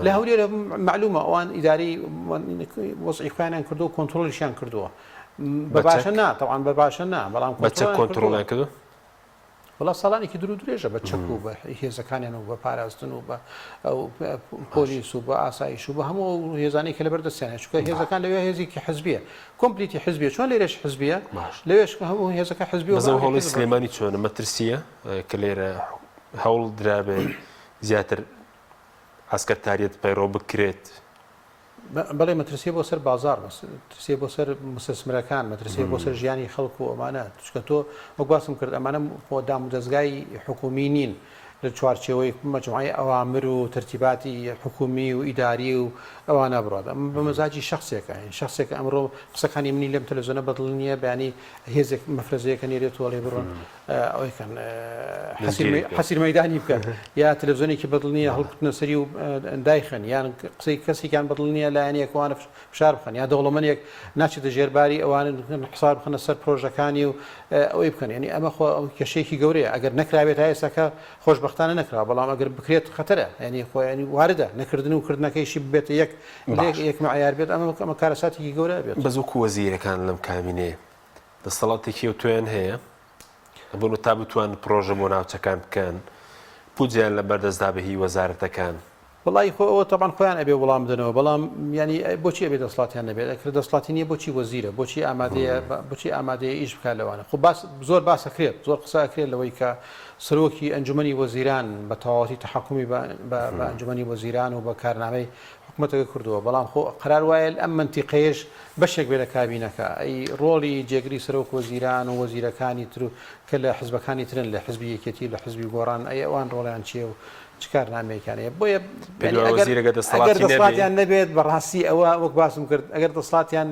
لە هەولێرە معلومە ئەوان ئیداری وەزعی خۆیانیان کردو و کۆنتڕۆلیشیان کردووە بە باشە نا تەوان بە باشە نا بەڵام بەچە کۆنتڕۆڵیان کردو وڵا ساڵانێکی درو درێژە بە چەک و بە هێزەکانیان و بە پاراستن و بە پۆلیس و بە ئاسایش و بە هەموو هێزانەی کە لەبەردەستیانە چونکە هێزەکان لەوێ هێزێکی حزبیە کۆمپلیتی حزبیە چۆن لێرەش حزبیە لەوێش هەموو هێزەکە حزبی بەزەو هەوڵی سلێمانی چۆنە مەترسیە کە لێرە هەوڵ درابێ زیاتر ئاسکەرتاریەت پەیڕۆ بکرێت بەڵێ مەترسیە بۆ سەر بازار مەترسیە بۆ سەر مستثمرەکان مەترسیە بۆ سەر ژیانی خەڵک و ئەمانە چکە تۆ وەک باسم کرد ئەمانە بۆ دام و دەستگای حکومی نین لە چوارچێوەی مەجموعەی ئەوامر و تەرتیباتی حکومی و ئیداری و ئەوانە بڕات ئەم بە مەزاجی شخصێکە ئەمڕۆ قسەکانی منی لەم تەلەڤیزیۆنە بەدڵ نییە بەیانی هێزێک مەفرەزەیەکە نێرێتەوە لێ بڕۆن ئەوەیکەن حەسیر مەیدانی بکەن یا تەلەڤیزیۆنێکی بەدڵ نییە هەڵکوتنە سەری و دایخن یان قسەی کەسێکیان بەدڵ نییە لایەنێک ئەوانە فشار بخەن یا دەوڵەمەندێک ناچێتە ژێرباری ئەوانە حساب بخەنە سەر پرۆژەکانی و ئەوەی بکەن ینی ئەمە خۆ کێشەیەکی گەورەیە ئەگەر نەکراوێت تا ئێستاکە خۆشبەختانە نەکرا بەڵام ئەگەر بکرێت خەتەرە ینی خۆیانی واردە نەکردن و کردنەکەیشی بێتە یەک معیار بێت ئەمە کارەساتێکی گەورە بێت بەزووکو وەزیرەکان لەم کامینەیە دەسەڵاتێکی و توێن هەیە بۆ تا بتوان پرۆژە بۆ ناوچەکان بکەن پوجیان لە بەردەستدا بەهی وەزارەتەکان وڵی خۆەوە تەبان خۆیان ئەبێ وەڵام بدەنەوە بەڵام ینی بۆچی ئەبێ دەسڵاتیان نەبێت ئەکرد دەسڵاتی نیە بۆچی وەزیرە بۆچی ئامادەیە ئیش بکات لەوانە خۆ زۆر باسەکرێت زۆر قسەکرێت لەوەی کە سەرۆکی ئەنجومەنی وەزیران بە تەواوەتی تەحەکومی بە ئەنجومەنی وەزیران و بە کارنامەی حکوومەتەکە کردووە بەڵام خۆ قرار وایە ئەم منتیقەیەش بەشێک بێ لە کابینەکە ئەی ڕۆڵی جێگری سەرۆک وەزیران و وەزیرەکانی تر کە لە حزبەکانی ترن لە حزبی یەکێتی لە حزبی گۆڕان ئەی ئەوان ڕۆڵیان چیە و چکار نامەیەکانەیە بۆیە ئەگەر دەسڵاتیان نەبێت بەڕاستی ئەوە وەک باسم کرد ئەگەر دەسڵاتیان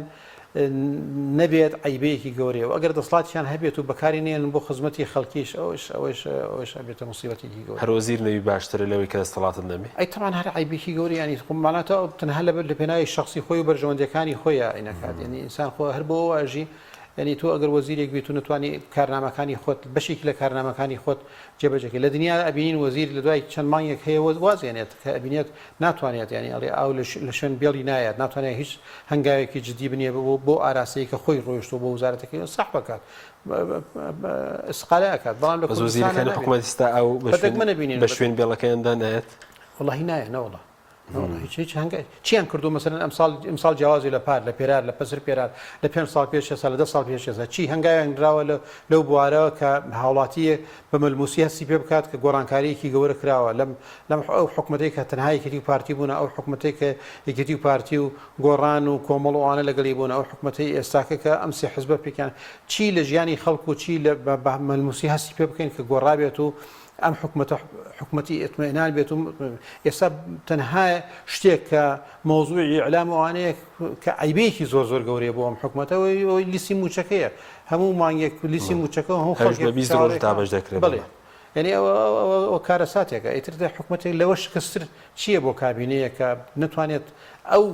نەبێت عیبەیەکی گەورەیە و ئەگەر دەسڵاتیان هەبێت و بەکارێنێن بۆ خزمەتی خەڵکیش ئەوەش ئەبێتە مصیبەتێکی گەورە هەرۆزیر نەوی باشترە لەوەی کە دەسەڵاتن نەبێ ئەی تەمان هەر عیبێکی گەوری ینی خۆماناتەوە تەنها لە پێناوی شخصی خۆی و بەرژەوەندەکانی خۆیە ئەینەکات ینی ئینسان خۆ هەر بۆ ئاژی ینی تۆ ئەگەر وەزیرێک بیت و نتوانی کارنامەکانی خۆت بەشێکی لە کارنامەکانی خۆت جێبەجێکە لە دنیا ئەبینین وەزیر لە دوای چەند مانگێک هەیە وازێنێت کە ئەبینێت ناتوانێت ینی ئەڵێ ئاو لە شوێن بێڵی نایەت ناتوانێت هیچ هەنگاوێکی جدی بنیە بۆ ئاراسەیە کە خۆی ڕۆیشتۆ بۆ وزارەتەکەی سەح بکات ئستقالە ئەکات بەڵام لە وەزیرەکانی حکوومەتیستا ئەو بە شوێن بێڵەکەیاندا نایەت وەڵاهی نایە نەوەڵە هیچ هەنگای چیان کردو مەسەلەن ئەمساڵ جیاوازی لە پار لە پێرار لە پەسر پێرار لە 5 ساڵ پێش لە 10 ساڵ پێش چی هەنگاویان دراوە لەو بوارەوە کە هاوڵاتیە بە مەلموسی هەستی پێ بکات کە گۆڕانکاریەکی گەورە کراوە لەم ئەو حکوومەتەی کە تەنها یەکێتی و پارتی بوون ئەو حکوومەتەی کە یەکێتی و پارتی و گۆڕان و کۆمەڵ وانە لەگەڵی بوون ئەو حکوومەتەی ئێستاکە کە ئەم سێ حزبە پێکیان چی لە ژیانی خەڵکو و چی لە مەلموسی هەستی پێ بکەین کە گۆڕابێت و ئەم حکومەتی ئێتمێنان بێت و ئێستا تەنها شتێک کە مۆزوعی ئیعلام ئەوانەیە کە عیبێکی زۆر گەورەیە بۆ ئەم حکومەتەوەی لیستی موچەکەیە هەموو مانگێک لیستی موچەکە هەموو خەڵک دابش دەکرێت بڵێ یعنی ئەوە کارە ساتێکە ئیتر حکومەتێک لەوە شکستر چییە بۆ کابینەیە کە نتوانێت ئەو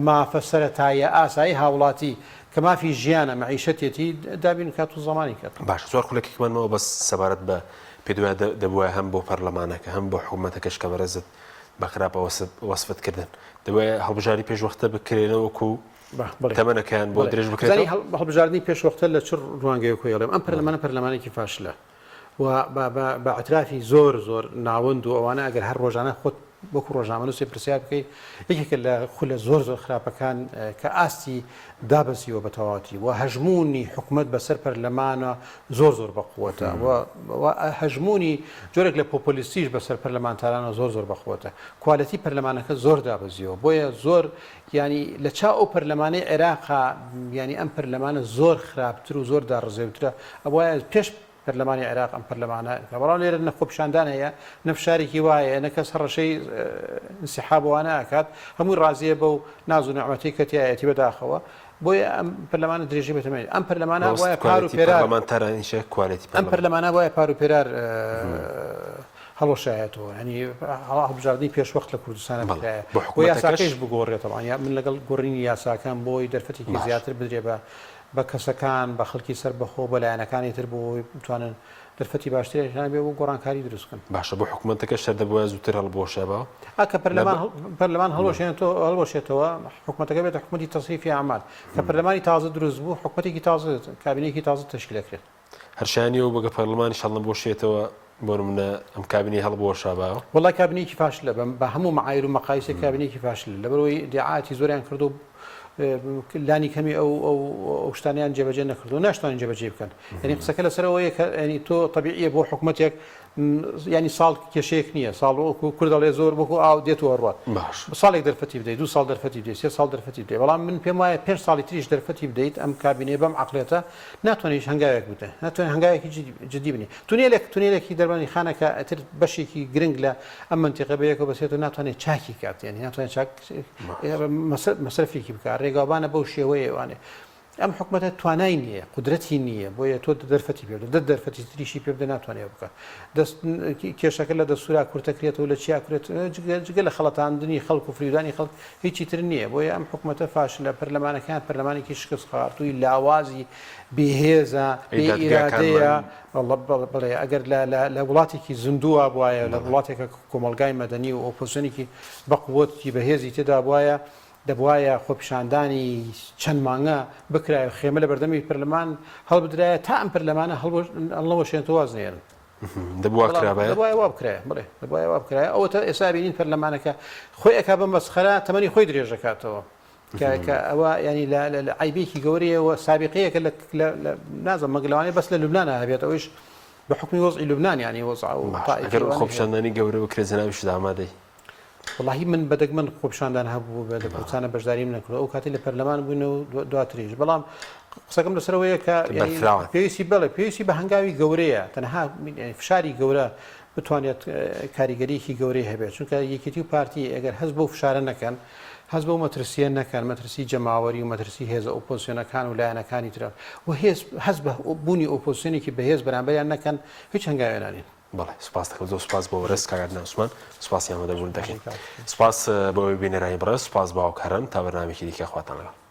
مافە سەرەتایە ئاسایی هاوڵاتی کە مافی ژیانە مەعیشەتێتی دابین کات و زمانی کات باش زۆر خولێکێکمانەوە بەس سەبارەت بە پێدوای دەبووە هەم بۆ پەرلەمانەکە هەم بۆ حکوومەتەکەش کە بەرەزت بە خراپە وەسفتکردن دەبێت هەڵبژاری پێشوەختە بکرێنەوەکو تەمەنەکەیان بۆ درێژ بکرێت هەڵبژاردننی پێشوەختە لە چ ڕوانگەیە کۆیڵێم ئەم پەرلەمانێکی فاشلە و بە ئەترافی زۆر ناوەند و ئەوانە ئەگەر هەر ڕۆژانە خۆت وەکو ڕۆژنامەنووسی پرسیار بکەیت یەکێکە لە خولە زۆر خراپەکان کە ئاستی دابەزیەوە بە تەواوەتی و هەژمونی حکومت بەسەر پەرلەمانە زۆر بەقووەتە هەژمونی جۆرێک لە پۆپۆلیستیش بەسەر پەرلەمانتارانە زۆر بەقووەتە کوالەتی پەرلەمانەکە زۆر دابەزیەوە بۆیە زۆر ینی لە چاو ئەو پەرلەمانەی عێراقا ینی ئەم پەرلەمانە زۆر خراپتر و زۆر داڕزێوترە ئەوە پێش پەرلەمانی عێراق ئەم پەرلەمانە بەڵام لێرە نەخۆپیشاندان هەیە نەفشارێکی وایە نەکەس هەڕەشەی انسحابوانە ئەکات هەمووی ڕازیە بەو ناز و نەعمەتی کە تایەتی بەداخەوە بۆیە ئەم پەرلەمانە درێژی بەتەمەنی ئەم پەرلەمانە وایە پار و پێرار ئەم پەرلەمانە وایە پار و پێرار هەڵۆشایەتەوە ینی هەڵبژاردننی پێشوەخت لە کوردستانە بکرایە بۆ یاساکەش بگۆڕێتەوە من لەگەڵ گۆڕینی یاساکان بۆی دەرفەتێکی زیاتر بدرێ بە کەسەکان بە خەڵکی سەر بەخۆ بە لایەنەکانی تر بۆی بتوانن دەرفەتی باشترێکیان بێ بۆ گۆڕانکاری دروستکەن باشە بۆ حکوومەتەکە شەر دەبووە زووتر هەڵبۆشەبە کە پەرلەمان هەڵبۆشێتەوە حکوومەتەکە بێت حکوومەتی تەصریفی ئەعمال کە پەرلەمانی تازە دروست بوو حکوومەتێکی تازە کابینەیەکی تازە تەشکیلەکرێت هەرشانیەوە بەگە پەرلەمانی شەڵ بۆشێتەوە بۆ نمونە ئەم کابینی هەڵبۆشابەوە وڵای کابینێکی فاشلە بە هەموو معایر و مەقایسە کابینێکی فاشلە لەبەرەوەی دیعاتی زۆریان کردو لانی کەمی ئەو شتانیان جێبەجێ نەکردو ناشتوانین جێبەجێ بکەن ینی قسەکە لەسەرەوەیە کە ینی تۆ طبیعیە بۆ حکوومەتێک ینی ساڵ کێشەیەک نییە ساڵ وەکو کوردەڵێ زۆر وەکو ئاو دێتەوە ڕات ساڵێک دەرفەتی بدەیت 2 ساڵ دەرفەتی بدەیت 3 ساڵ دەرفەتی بدەیت بەڵام من پێم وایە 5 ساڵی تریش دەرفەتی بدەیت ئەم کابینێ بەم عقلێتە ناتوانێت هەنگاوێک بدە ناتوانێت هەنگاوێکی جدی بنی تونێلێکی دەربانی خانەکە ئەتر بەشێکی گرنگ لە ئەم منتیقە بەیەکەوە بەسێتەوە ناتوانێت چاکی کات ینی ناتوانێت چاک مەسرفێکی بکات ڕێگاوانە بەو شێوەیە وانێ ئەم حکومەتە توانای نییە قدرەتی نییە بۆیە تۆ دەرفەتی پێ بدە دەرفەتی تریشی پێ بدە ناتوانێت بکە کێشەکە لە دەسوورا کورتەکرێتەوە لە چیا کورێت جگە لە خەڵەتاندنی خەڵک و فریودانی خەڵک هیچی تر نییە بۆیە ئەم حکومەتە فاش لە پەرلەمانەکان پەرلەمانێکی شکست خواردووی لاوازی بێهێزە بێئیرادەیە بڵێ ئەگەر لە وڵاتێکی زیندووە بواە لە وڵاتێکە کۆمەلگای مەدەنی و ئۆپۆزیسیۆنێکی بەقووەتی بەهێزی تێدا بواە دەبواە خۆپیشاندانی چەند مانگە بکرای خێمە لە بەردەمی پەرلەمان هەڵبدرایە تا ئەم پەرلەمانە هەڵەوە شێنەوە وازنێن دەبوا وا بکرای بڵێ دەبواە وا بکرای ئەوە تا ئێستا بینین پەرلەمانەکە خۆی ئەکا بە مەسخەرە تەمەنی خۆی درێژەکاتەوە کە ئەوە ینی لە عیبێکی گەورەیەوە سابقەیەکە نازم مەگەلەوانەی بەس لە لوبنانە هەبێت ئەوش بە حکمی وەزعی لوبنان ینی وەزع و خۆپیشاندانی گەورە بکرێت زەناویش دامادەی واللهی من بەدەک من خۆپیشاندان هەبوو بە دەپرسانە بەشداریم نەکرد ئەو کاتی لە پەرلەمان بووینەوە دواتریش بەڵام قسەکەم لەسەرەوەیە کە پێویستی بڵێ پێویستی بە هەنگاوی گەورەیە تەنها فشاری گەورە بتوانێت کاریگەریەکی گەورەی هەبێت چونکە یەکێتی و پارتی ئەگەر هەست بۆ فشارە نەکەن هەست بۆ مەترسیە نەکەن مەترسی جەماوەری و مەترسی هێز ئۆپۆزیسیۆنەکان و لایەنەکانی ترە و هەست بە بوونی ئۆپۆزیسیۆنێکی بەهێز بەرامبەریان نەکەن هیچ هەنگاوێنانین بەڵێ سوپاس دەکەم زۆر سوپاس بۆ ڕێز کاگەرنا عوسمان سوپاسی ئەمەدەبوون دەکەین سوپاس بۆ بینەرانی بەڕێز سوپاس باوکاران تا بەرنامێکی دیکە خواتان لەگەڵ